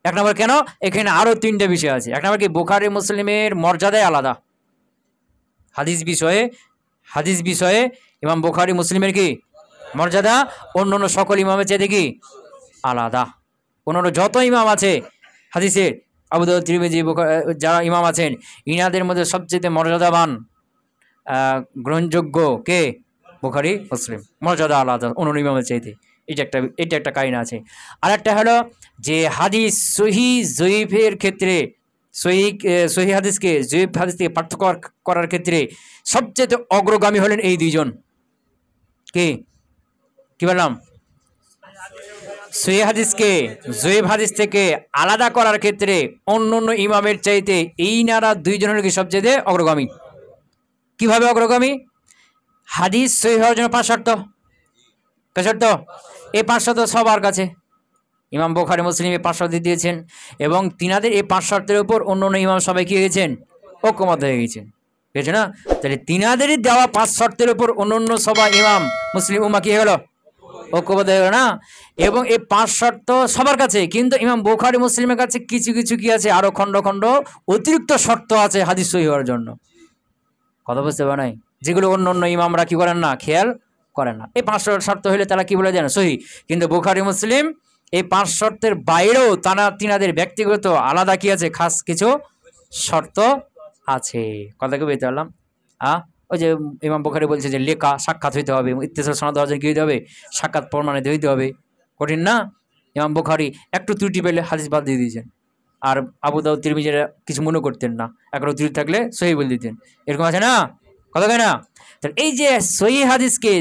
এক নম্বর কেন? এখানে আরো তিনটা বিষয় আছে। এক নম্বর কি, বুখারী মুসলিমের মর্যাদাই আলাদা। হাদিস বিষয়ে ইমাম বুখারী মুসলিমের কি মর্যাদা অন্য অন্য সকল ইমামের চাইতে কি আলাদা। অন্য যত ইমাম আছে হাদিসের, আবু দাউদ, তিরমিজি, যারা ইমাম আছেন, ইনাদের মধ্যে সবচেয়ে মর্যাদাবান গ্রহণযোগ্য কে? বুখারী মুসলিম, মর্যাদা আলাদা অন্য ইমামের চাইতে। এটা একটা কারণ আছে। আর একটা হলো যে হাদিস সহি জয়ীফের ক্ষেত্রে, সহি হাদিসকে জয়ীফ হাদিস থেকে পার্থক্য করার ক্ষেত্রে সবচেয়ে অগ্রগামী হলেন এই দুইজন। কি বললাম? সহি হাদিসকে জয়ীফ হাদিস থেকে আলাদা করার ক্ষেত্রে অন্য অন্য ইমামের চাইতে এই নারা দুইজনের কি সবচেয়ে অগ্রগামী। কিভাবে অগ্রগামী? হাদিস সহি হওয়ার জন্য 5 শর্ত। এই 5 শর্ত সবার কাছে ইমাম বুখারী মুসলিম এই 5 শর্ত দিয়েছেন, এবং তিনাদের এই 5 শর্তের উপর অন্য অন্য ইমাম সবাই কি হয়েছেন? ঐক্যমত হয়ে গেছেন, বুঝেছো না? তাহলে তিনাদেরই দেওয়া 5 শর্তের উপর অন্য অন্য সবাই ইমাম মুসলিম উম্মাহ কি হয়ে গেল? ঐক্যবদ্ধ হয়ে গেল না? এবং এই 5 শর্ত সবার কাছে, কিন্তু ইমাম বুখারী মুসলিমের কাছে কিছু কিছু কি আছে, আরো খণ্ড খণ্ড অতিরিক্ত শর্ত আছে হাদিস সহি হওয়ার জন্য। কথা বুঝতে পারে নাই? যেগুলো অন্য অন্য ইমামরা কি করেন না, খেয়াল করেন না। এই 5 শর্ত হলে তারা কি বলে দেন? সহি। কিন্তু বুখারী মুসলিম এই 5 শর্তের বাইরেও তিনাদের ব্যক্তিগত আলাদা কি আছে, খাস কিছু শর্ত আছে। কথা কি বলতে পারলাম? ওই যে ইমাম বুখারী বলছে যে লেখা সাক্ষাৎ হইতে হবে, ইত্তিসাল সনদ অর্জন কি হইতে হবে, সাক্ষাৎ প্রমাণিত হইতে হবে। কঠিন না? ইমাম বুখারী একটু ত্রুটি পেলে হাদিস বাদ দিয়ে দিয়েছেন, আর আবু দাউদ, তিরমিজিরা কিছু মনে করতেন না, একটু ত্রুটি থাকলে সহি বলে দিতেন। এরকম আছে না? কথা কয় না? তাহলে এই যে সহি হাদিসকে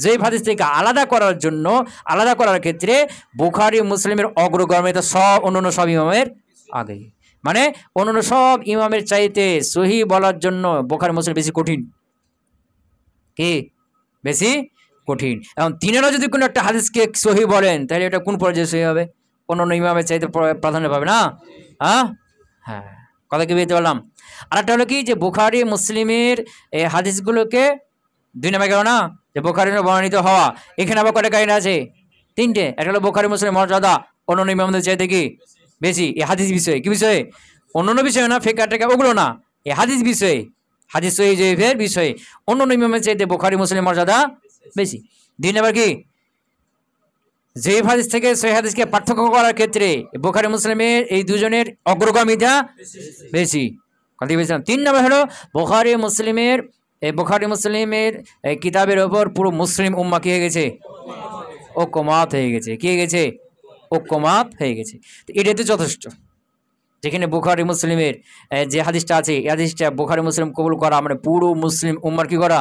জয়ীফ হাদিস থেকে আলাদা করার জন্য, আলাদা করার ক্ষেত্রে বুখারী মুসলিমের অগ্রগামিতা সব অন্যান্য সব ইমামের আগে। মানে অন্যান্য সব ইমামের চাইতে সহি বলার জন্য বুখারী মুসলিম বেশি কঠিন। কি বেশি কঠিন? এখন তিনারা যদি কোনো একটা হাদিসকে সহি বলেন, তাহলে এটা কোন পর্যায়ে সহি হবে? অন্যান্য ইমামের চাইতে প্রাধান্য পাবে না? হ্যাঁ, কথা কি বলতে পারলাম? আর একটা হলো কি, যে বুখারী মুসলিমের এই হাদিসগুলোকে 2 নামে গেল না, যে বুখারীর বর্ণিত হওয়া। এখানে আবার কয়টা কারণ আছে? 3টে। একটা হলো বুখারী মুসলিম মর্যাদা অন্যান্য ইমামদের চাইতে কি বেশি, এই হাদিস বিষয়ে। কি বিষয়ে? অন্যান্য বিষয় না, ফিকহ টেকা ওগুলো না, এই হাদিস বিষয়ে, হাদিস সহি জয়ীফের বিষয়ে অন্যান্য ইমামের চাইতে বুখারী মুসলিম মর্যাদা বেশি। 2 নাম্বার কি, জয়ীফ হাদিস থেকে সহি হাদিসকে পার্থক্য করার ক্ষেত্রে বুখারী মুসলিমের এই দুজনের অগ্রগামিতা বেশি। কথা বলছিলাম। 3 নম্বর হলো বুখারী মুসলিমের কিতাবের ওপর পুরো মুসলিম উম্মাহ কি হয়ে গেছে? ঐক্যমত হয়ে গেছে। কি হয়ে গেছে? ঐক্যমত হয়ে গেছে। তো এটাই তো যথেষ্ট। যেখানে বুখারী মুসলিমের যে হাদিসটা আছে, এই হাদিসটা বুখারী মুসলিম কবুল করা মানে পুরো মুসলিম উম্মার কি করা?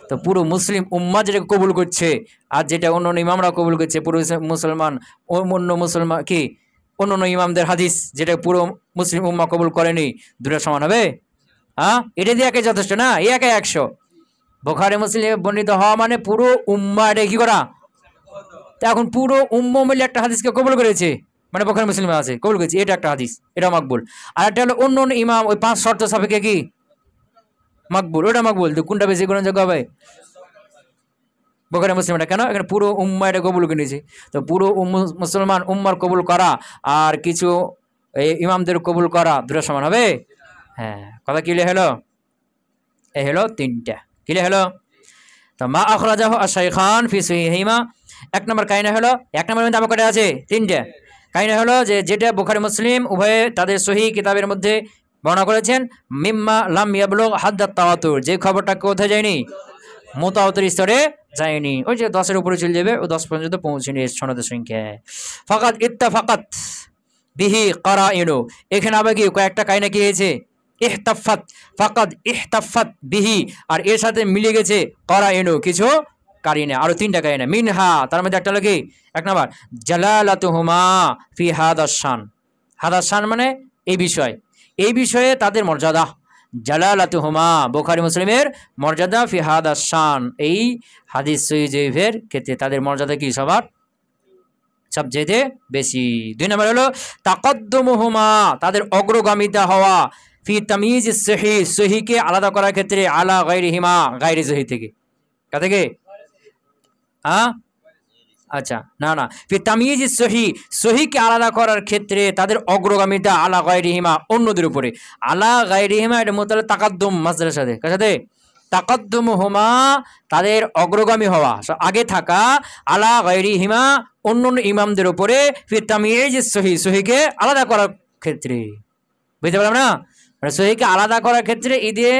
তো পুরো মুসলিম উম্মাহ যেটা কবুল করছে, আর যেটা অন্য ইমামরা কবুল করছে, পুরো মুসলমান অন্য ইমামদের হাদিস যেটা পুরো মুসলিম উম্মাহ কবুল করেনি, দুটো সমান হবে? এটা দিয়ে একে যথেষ্ট না? একে 100। বুখারী মুসলিম বর্ণিত হওয়া মানে পুরো উম্মাহ এটা কি করা? তো এখন পুরো উম্মাহ মিলে একটা হাদিসকে কবুল করেছে, মানে বুখারী মুসলিমে আছে কবুল করেছে, এটা একটা হাদিস, এটা মাকবুল। আর একটা হলো অন্য ইমাম ওই 5 শর্ত সাপেক্ষে কি মাকবুল, ওটা মাকবুল। তো কোনটা বেশি গ্রহণযোগ্য হবে? বুখারী মুসলিম। এটা কেন? এখানে পুরো উম্মাহ এটা কবুল করেছে। তো পুরো মুসলমান উম্মার কবুল করা আর কিছু ইমামদের কবুল করা দুটো সমান হবে? হ্যাঁ, কথা ক্লিয়ার হলো? এই হলো 3টা। ক্লিয়ার হলো? তো মা আখরাজাহু আশ-শাইখান ফি সহিহিমা। 1 নম্বর কায়না হলো, 1 নম্বরের মধ্যে আমার কয়টা আছে? 3টে। কায়না হলো যে যেটা বুখারী মুসলিম উভয়ে তাদের সহি কিতাবের মধ্যে বর্ণনা করেছেন, মিম্মা লাম ইয়াবলুগ হাদ্দাত তাওয়াতুর, যে খবরটা কোথায় যায়নি? মুতাওয়াতির স্তরে যায়নি। ওই যে 10-এর উপরে চলে যাবে, ও 10 পর্যন্ত পৌঁছেনি সনদের সংখ্যায়। ফাকাত ইত্তাফাকাত বিহি কারাইনু। এখানে আবার কি কয়েকটা কায়না কি হয়েছে? ইহতাফাত, ফাকাদ ইহতাফাত বিহি, আর এর সাথে মিলে গেছে করাইনু, কিছু কারিনা, আরো তিনটা কারিনা। মিনহা, তার মধ্যে একটা লাগে 1 নাম্বার জালালাতুহুমা ফি হাদাস শান। হাদাস শান মানে এই বিষয়, এই বিষয়ে তাদের মর্যাদা। জালালাতুহুমা, বুখারী মুসলিমের মর্যাদা, ফি হাদাস শান, এই হাদিস সহিহ জয়ীফের ক্ষেত্রে তাদের মর্যাদা কি সবার সবচেয়ে বেশি। 2 নম্বর হলো তাকাদ্দুমুহুমা, তাদের অগ্রগামিতা হওয়া, ফি তামিজ সহিহ, সহিহকে আলাদা করার ক্ষেত্রে, আলা গায়রিহিমা, গায়রি সহিহ থেকে, কা থেকে আচ্ছা না, ফি তামিজ সহিহ, সহিহকে আলাদা করার ক্ষেত্রে তাদের অগ্রগামিতা, আলা গায়রিহিমা, অন্যদের উপরে। আলা গায়রিহিমা এটা মুতাল্লিক তাকাদ্দুম মাসদারের সাথে, কার সাথে? তাকাদ্দুমুহুমা, তাদের অগ্রগামী হওয়া, আগে থাকা, আলা গায়রিহিমা, অন্য ইমামদের উপরে, ফি তামিজ সহিহ, সহিহকে আলাদা করার ক্ষেত্রে। বুঝতে পারলাম না? মানে সহিহকে আলাদা করার ক্ষেত্রে ঈদে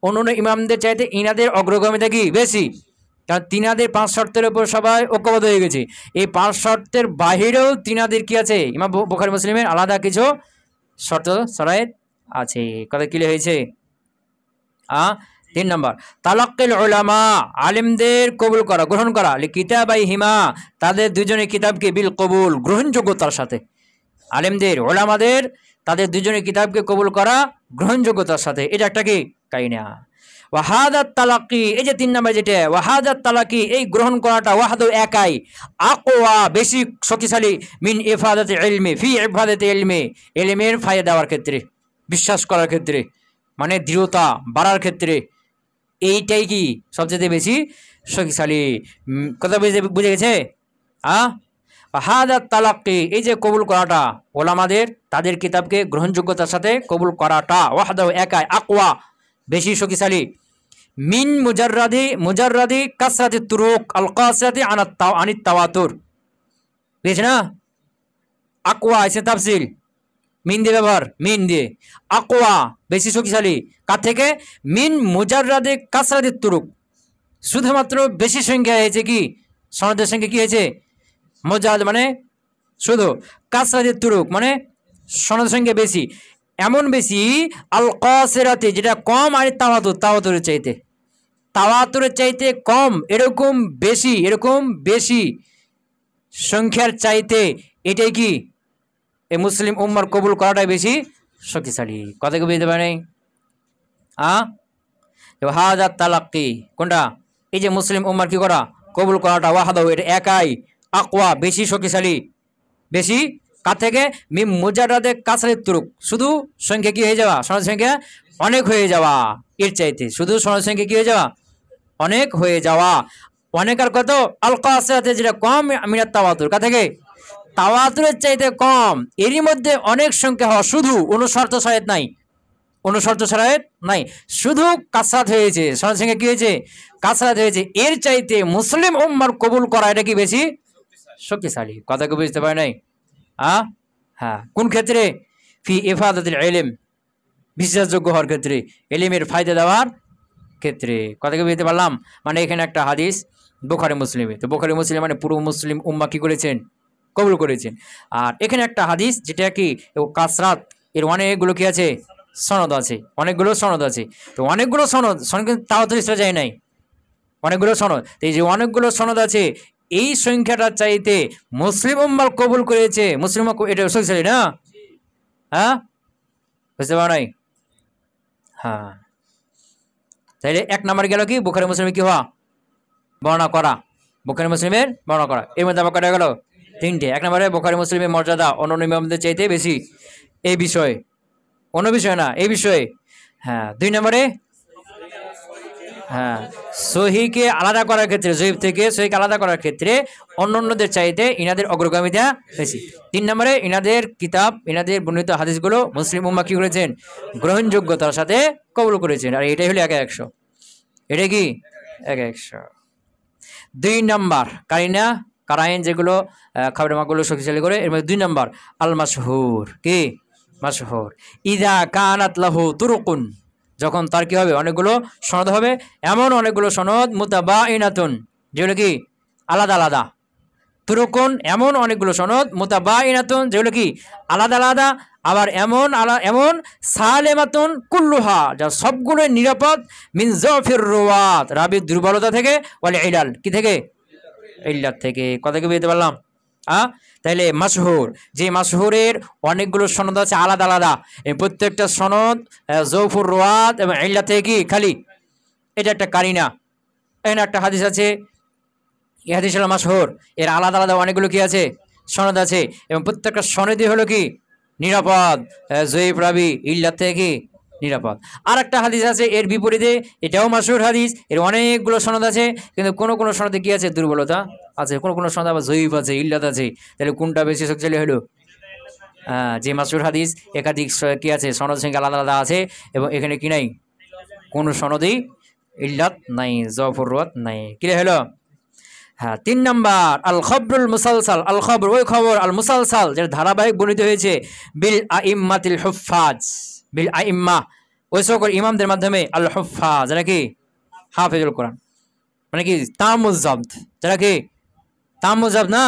অন্য ইমামদের চাইতে ইনাদের অগ্রগামিতা কি বেশি, কারণ তিনাদের 5 শর্তের উপর সবাই ঐক্যবদ্ধ হয়ে গেছে। এই 5 শর্তের বাহিরেও তিনাদের কি আছে, ইমাম বুখারী মুসলিমের আলাদা কিছু শর্ত শরায়েত আছে। কথা ক্লিয়ার হয়েছে? 3 নম্বর তালাক্কিল উলামা, আলেমদের কবুল করা, গ্রহণ করা, লিকিতাবাইহিমা, তাদের দুজনের কিতাবকে, বিল কবুল, গ্রহণযোগ্যতার সাথে। আলেমদের, উলামাদের, তাদের দুজনের কিতাবকে কবুল করা গ্রহণযোগ্যতার সাথে, এটা একটা কি কাইনা। ওয়াহাদাত তালাক্কি, এই যে 3 নম্বর যেটা, ওয়াহাদাত তালাক্কি, এই গ্রহণ করাটা, ওয়াহাদু একাই, আকওয়া বেশি শক্তিশালী, মিন ইফাদাতি ইলমি, ফি ইফাদাতি ইলমি, ইলমের ফায়দা দেওয়ার ক্ষেত্রে, বিশ্বাস করার ক্ষেত্রে, মানে দৃঢ়তা বাড়ার ক্ষেত্রে, এইটাই কি সবচেয়ে বেশি শক্তিশালী। কথা বুঝে গেছে? ওয়াহাদাত তালাক্কি, এই যে কবুল করাটা, ওলামাদের তাদের কিতাবকে গ্রহণযোগ্যতার সাথে কবুল করাটা, ওয়াহাদু একাই, আকওয়া বেশি শক্তিশালী, মিন মুজাররাদি কাসরাতি তুরুক আল কাসরাতি আনিত তাওয়াতুর। বুঝেছ না? আকওয়া এসে তাফসিল, মিন দিয়ে ব্যবহার, মিন দিয়ে, আকওয়া বেশি শক্তিশালী, কার থেকে? মিন মুজাররাদি কাসরাতি তুরুক, শুধুমাত্র বেশি সংখ্যা হয়েছে কি সনদের সংখ্যা কি হয়েছে, মুজাররাদ মানে শুধু, কাসরাতি তুরুক মানে সনদের সংখ্যা বেশি, এমন বেশি, আল কাসরাতি যেটা কম, আর তাওয়াতুরের চাইতে, তাওয়াতুরের চাইতে কম, এরকম বেশি সংখ্যার চাইতে, এটাই কি এই মুসলিম উম্মার কবুল করাটাই বেশি শক্তিশালী। কথা কি বুঝতে পারেন? ওয়াহাদাত তালাক্কি কোনটা? এই যে মুসলিম উম্মার কি করা, কবুল করাটা, ওয়াহাদাহু এটা একাই, আকওয়া বেশি শক্তিশালী, বেশি কার থেকে? মিন মুজাররাদে কাসরাত তুরুক, শুধু সংখ্যা কি হয়ে যাওয়া, সনদ সংখ্যা অনেক হয়ে যাওয়া, এর চাইতে শুধু সনদ সংখ্যা কি হয়ে যাওয়া, অনেক হয়ে যাওয়া। অনেক আর কত? আল কাসরাতে যেটা কম, মিনাত তাওয়াতুর, কার থেকে? তাওয়াতুরের চাইতে কম, এরই মধ্যে অনেক সংখ্যা হওয়া, শুধু অনুশর্ত শরায়েত নাই, অনুশর্ত শরায়েত নাই, শুধু কাসরাত হয়েছে, সনদ সংখ্যা কি হয়েছে, কাসরাত হয়েছে, এর চাইতে মুসলিম উম্মার কবুল করা এটা কি বেশি শক্তিশালী। কথা কি বুঝতে পারে নাই? হ্যাঁ, কোন ক্ষেত্রে? ফি ইফাদাতিল ইলম, বিশ্বাসযোগ্য হওয়ার ক্ষেত্রে, ইলমের ফায়দা দেওয়ার ক্ষেত্রে। কথা কি বুঝতে পারলাম? মানে এখানে একটা হাদিস বুখারী মুসলিমে, তো বুখারী মুসলিম মানে পুরো মুসলিম উম্মাহ কি করেছেন, কবুল করেছেন। আর এখানে একটা হাদিস যেটা কি কাসরাত, এর অনেকগুলো কি আছে, সনদ আছে, অনেকগুলো সনদ আছে। তো অনেকগুলো সনদ কিন্তু তাওয়াতুর ইসরা যায় নাই, অনেকগুলো সনদ, তো এই যে অনেকগুলো সনদ আছে, এই সংখ্যাটার চাইতে মুসলিম উম্মাহ কবুল করেছে, মুসলিম এটা শক্তিশালী না? বুঝতে পারো নাই? তাইলে 1 নাম্বার গেল কি, বুখারী মুসলিমে কি হওয়া, বর্ণনা করা, বুখারী মুসলিমের বর্ণনা করা। এর মধ্যে আবার কটা গেল? 3টে। 1 নম্বরে বুখারী মুসলিমের মর্যাদা অন্যান্য ইমামদের চাইতে বেশি, এই বিষয়ে, অন্য বিষয় না, এই বিষয়ে। 2 নম্বরে সহিহকে আলাদা করার ক্ষেত্রে, জয়ীফ থেকে সহিহকে আলাদা করার ক্ষেত্রে অন্যান্যদের চাইতে ইনাদের অগ্রগামিতা বেশি। 3 নম্বরে ইনাদের কিতাব, ইনাদের বর্ণিত হাদিসগুলো মুসলিম উম্মাহ কি করেছেন, গ্রহণযোগ্যতার সাথে কবুল করেছেন। আর এটাই হলো 1/100, এটা কি 1/100। 2 নম্বর কারাইন যেগুলো খাবারের মাগুলো শক্তিশালী করে, এর মধ্যে 2 নম্বর আল মাশহুর, কি মাশহুর, ইযা কানাত লাহু তুরুকুন, যখন তার কি হবে, অনেকগুলো সনদ হবে, এমন অনেকগুলো সনদ, মুতাবাইনাতুন যেগুলো কি আলাদা আলাদা, তুরুকুন এমন অনেকগুলো সনদ, মুতাবাইনাতুন যেগুলো কি আলাদা আলাদা, আবার এমন সালেমাতুন কুল্লুহা, যা সবগুলো নিরাপদ, মিন যাফির রুওয়াত, রাবির দুর্বলতা থেকে, ওয়াল ইলাল, কি থেকে, ইল্লাত থেকে। কথা কি বুঝতে পারলাম? তাইলে মাশহুর, যে মাশহুরের অনেকগুলো সনদ আছে আলাদা আলাদা, এই প্রত্যেকটা সনদ যৌফুর রুওয়াত এবং ইল্লাত থেকে কি খালি, এটা একটা কারিনা। এখানে একটা হাদিস আছে, এই হাদিস হলো মাশহুর, এর আলাদা আলাদা অনেকগুলো কি আছে, সনদ আছে, এবং প্রত্যেকটা সনদই হলো কি নিরাপদ, জয়ীফ রাবি, ইল্লাত থেকে কি নিরাপদ। আর একটা হাদিস আছে এর বিপরীতে, এটাও মাশহুর হাদিস, এর অনেকগুলো সনদ আছে, কিন্তু কোনো কোনো সনদে কি আছে, দুর্বলতা আছে, কোনো কোনো সনদ আবার জয়ীফ আছে, ইল্লাত আছে। তাহলে কোনটা বেশি শক্তিশালী হলো? যে মাশহুর হাদিস একাধিক কি আছে, সনদ সংখ্যা আলাদা আলাদা আছে, এবং এখানে কি নাই, কোনো সনদেই ইল্লাত নাই, যফর রুওয়াত নাই। কি হলো? হ্যাঁ, 3 নাম্বার আল খবরুল মুসালসাল, আল খবর ওই খবর, আল মুসালসাল যেটা ধারাবাহিক বর্ণিত হয়েছে, বিল আইম্মাতিল হুফাজ, বিল আইম্মা ওই সকল ইমামদের মাধ্যমে, আল হুফাজ যারা কি হাফেজুল কোরআন, মানে কি তামুজ্জাবত, যারা কি তামুজ্জাব না,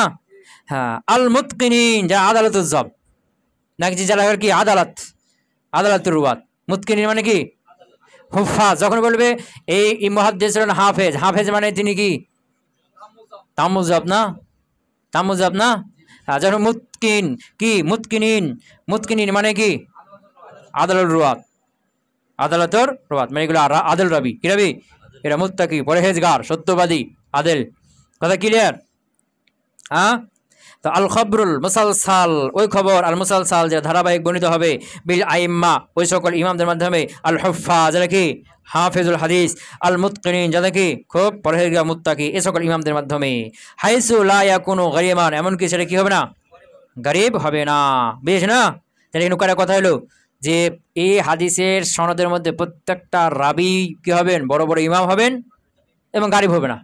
হ্যাঁ, আল মুতকিনিন যারা আদালতুল জব, নাকি যারা কি আদালতুর রুওয়াত, মুতকিনিন মানে কি হুফাজ। যখন বলবে এই মুহাদ্দিস হলেন হাফেজ, হাফেজ মানে তিনি কি তামুজাব না, তামুজাব না। যখন মুতকিন কি মুতকিনিন মানে কি আদালতুর রুওয়াত, আদালতের রুওয়াত মানে এগুলো আদেল রাবি, কি রাবি, এরা মুত্তাকি, পরহেজগার, সত্যবাদী, আদেল। কথা ক্লিয়ার? তো আল খবরুল মুসালসাল ওই খবর, আল মুসালসাল যে ধারাবাহিক বর্ণিত হবে, বিল আইম্মা ওই সকল ইমামদের মাধ্যমে, আল হুফাজ যারা কি হাফেজুল হাদিস, আল মুতকিনিন যারা কি খুব পরহেজগার মুত্তাকি, এই সকল ইমামদের মাধ্যমে, হাইসু লা ইয়াকুনু গারিমান, এমনকি সেটা কি হবে না, গরিব হবে না। বেশ না? তাহলে এখানে কথা হলো যে এই হাদিসের সনদের মধ্যে প্রত্যেকটা রাবি কি হবেন, বড় বড় ইমাম হবেন এবং গরিব হবে না,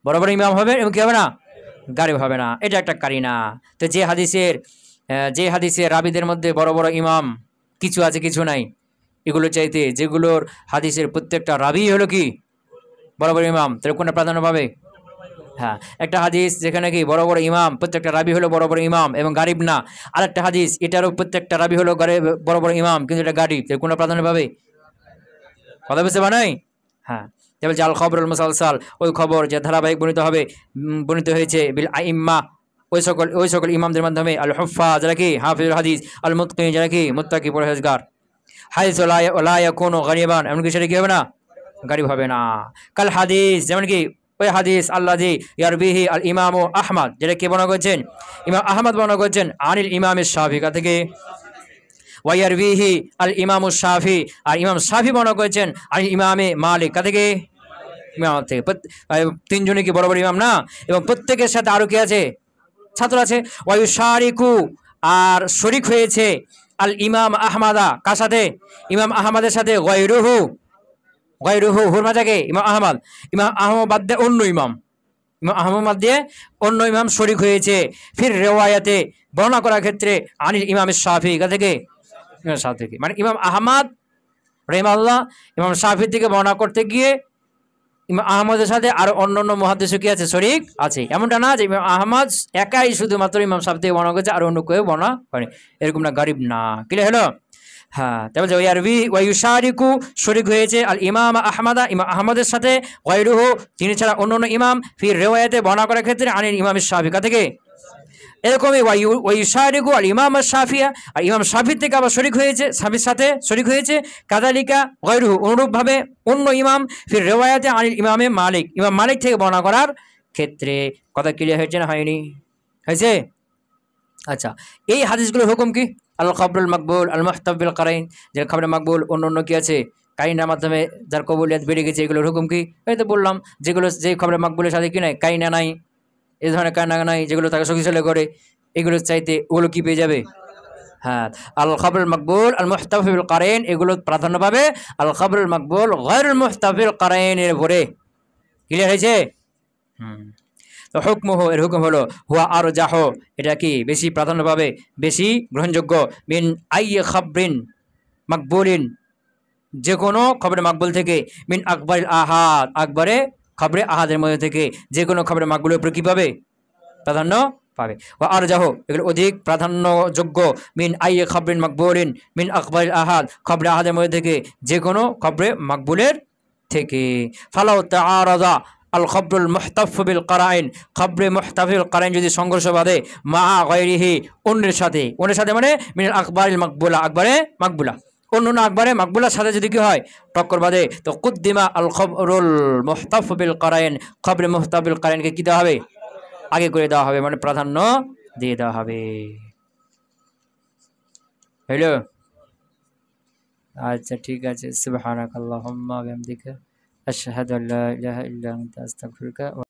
বড় বড় ইমাম হবেন এবং কি হবে না, গারিব হবে না। এটা একটা কারিনা। তো যে হাদিসের রাবিদের মধ্যে বড় বড় ইমাম কিছু আছে কিছু নাই, এগুলো চাইতে যেগুলোর হাদিসের প্রত্যেকটা রাবি হলো কি বড় বড় ইমাম, তাহলে কোনটা প্রাধান্য পাবে? হ্যাঁ, একটা হাদিস যেখানে কি বড় বড় ইমাম, প্রত্যেকটা রাবি হলো বড় বড় ইমাম এবং গারিব না, আর একটা হাদিস এটারও প্রত্যেকটা রাবি হলো বড় বড় ইমাম কিন্তু এটা গারিব, তাহলে কোনটা প্রাধান্য পাবে? কথা বুঝতে পারেন? হ্যাঁ, তাহলে আল খবরুল মুসালসাল ওই খবর যে ধারাবাহিক বর্ণিত হয়েছে, বিল আইম্মা ওই সকল ইমামদের মাধ্যমে, আল হুফাজ যারা কি হাফিজুল হাদিস, আল মুতকিন যারা কি মুত্তাকি পরহেজগার, হাদিস লা ইয়াকুনু গারিবান, এমনকি সেটা কি হবে না, গারিব হবে না। কাল হাদিস যেমন কি ওই হাদিস আল্লাযী ইয়ারবিহি আল ইমাম আহমদ, যেটা কে বর্ণনা করেছেন, ইমাম আহমদ বর্ণনা করেছেন, আনিল ইমাম শাফি থেকে, ওয়াইয়ারবিহি আল ইমাম শাফি, আর ইমাম শাফি বর্ণনা করেছেন আনিল ইমামে মালিক থেকে, ইমাম থেকে। তিনজনে কি বড় বড় ইমাম না, এবং প্রত্যেকের সাথে আরো কি আছে, ছাত্র আছে। ওয়ায়ুশারিকু আর শরিক হয়েছে, আল ইমাম আহমাদা কার সাথে, ইমাম আহমদের সাথে, গায়রুহু হুরমাজাকে ইমাম আহমদ বাদ দিয়ে অন্য ইমাম, আহমদ দিয়ে অন্য ইমাম শরিক হয়েছে, ফির রেওয়ায়াতে বর্ণনা করার ক্ষেত্রে, আনিল ইমাম শাফি থেকে, ইমাম শাফি থেকে, মানে ইমাম আহমদ রহিমাহুল্লাহ ইমাম শাফি থেকে বর্ণনা করতে গিয়ে ইমাম আহমদের সাথে আর অন্য মুহাদ্দিস কি আছে, শরিক আছে। এমনটা না যে ইমাম আহমদ একাই শুধুমাত্র ইমাম শাফি থেকে বর্ণনা করেছে আর অন্য কেউ বর্ণনা করেনি, এরকম না, গরিব না। ক্লিয়ার হলো? হ্যাঁ, তারপর ওয়ায়ুশারিকু শরিক হয়েছে আল ইমাম আহমদা ইমাম আহমদের সাথে, গায়রুহু তিনি ছাড়া অন্য ইমাম, ফির রিওয়ায়াতে বর্ণনা করার ক্ষেত্রে, আনিল ইমাম শাফি থেকে। এরকমই ওয়ায়ুশারিকু আল ইমাম শাফিয়া, আর ইমাম শাফি থেকে আবার শরিক হয়েছে, শাফির সাথে শরিক হয়েছে, কাযালিকা গায়রুহু অনুরূপভাবে অন্য ইমাম, ফির রিওয়ায়াতে আনিল ইমামে মালিক, ইমাম মালিক থেকে বর্ণনা করার ক্ষেত্রে। কথা ক্লিয়ার হয়েছে না হয়নি? হয়েছে? আচ্ছা, এই হাদিসগুলোর হুকুম কি? আল খবরুল মকবুল আল মুহতাবিল কারাইন, যে খবরে মকবুল অন্য কি আছে, কারিনার মাধ্যমে যার কবুলিয়ত বেড়ে গেছে, এগুলোর হুকুম কি? এই তো বললাম, যেগুলো যে খবরে মকবুলের সাথে কি নাই, কারিনা নাই, এই ধরনের কারিনা নাই, যেগুলো তাকে শক্তিশালী করে, এগুলোর চাইতে ওগুলো কি পেয়ে যাবে? হ্যাঁ, আল খবরুল মকবুল আল মুহতাবিল কারাইন এগুলো প্রাধান্য পাবে আল খবরুল মকবুল গায়রুল মুহতাবিল কারাইনের উপরে। ক্লিয়ার হয়েছে? তো হুকমুহু এর হুকুম হলো, হুয়া আরো জাহ এটা কি বেশি প্রাধান্য পাবে, বেশি গ্রহণযোগ্য, মিন আইয়ি খবরিন মকবুলিন যে কোনো খবরে মকবুল থেকে, মিন আকবরিল আহাদ খবরে আহাদের মধ্যে থেকে যে কোনো খবরে মকবুলের উপর কি পাবে, প্রাধান্য পাবে। ওয়া আরজাহু, এগুলো অধিক প্রাধান্যযোগ্য, মিন আইয়ি খবরিন মাকবুলিন মিন আখবারিল আহাদ, খবরে আহাদের মধ্যে থেকে, যে কোনো খবরে মাকবুলের থেকে। ফালাউ তাআরাদা আল খবরুল মুহতাফ বিল কারাইন, খবরে মুহতাফিল কারাইন যদি সংঘর্ষ বাঁধে, মা গায়রিহি, অন্যের সাথে, অন্যের সাথে মানে মিনাল আখবারিল মাকবুলা, আকবারে মাকবুলা, অন্য আকবারে মাকবুলার সাথে যদি কি হয় টক্কর বাঁধে, তো কুদ্দিমা আল খবরুল মুহতাফ বিল কারাইন, খবরে মুহতাফ বিল কারাইনকে কি দেওয়া হবে, আগে করে দেওয়া হবে, মানে প্রাধান্য দিয়ে দেওয়া হবে। হইলো? আচ্ছা ঠিক আছে। সুবহানাকাল্লাহুম্মা ওয়া বিহামদিকা আশহাদু আল্লা ইলাহা ইল্লা আনতা আস্তাগফিরুকা।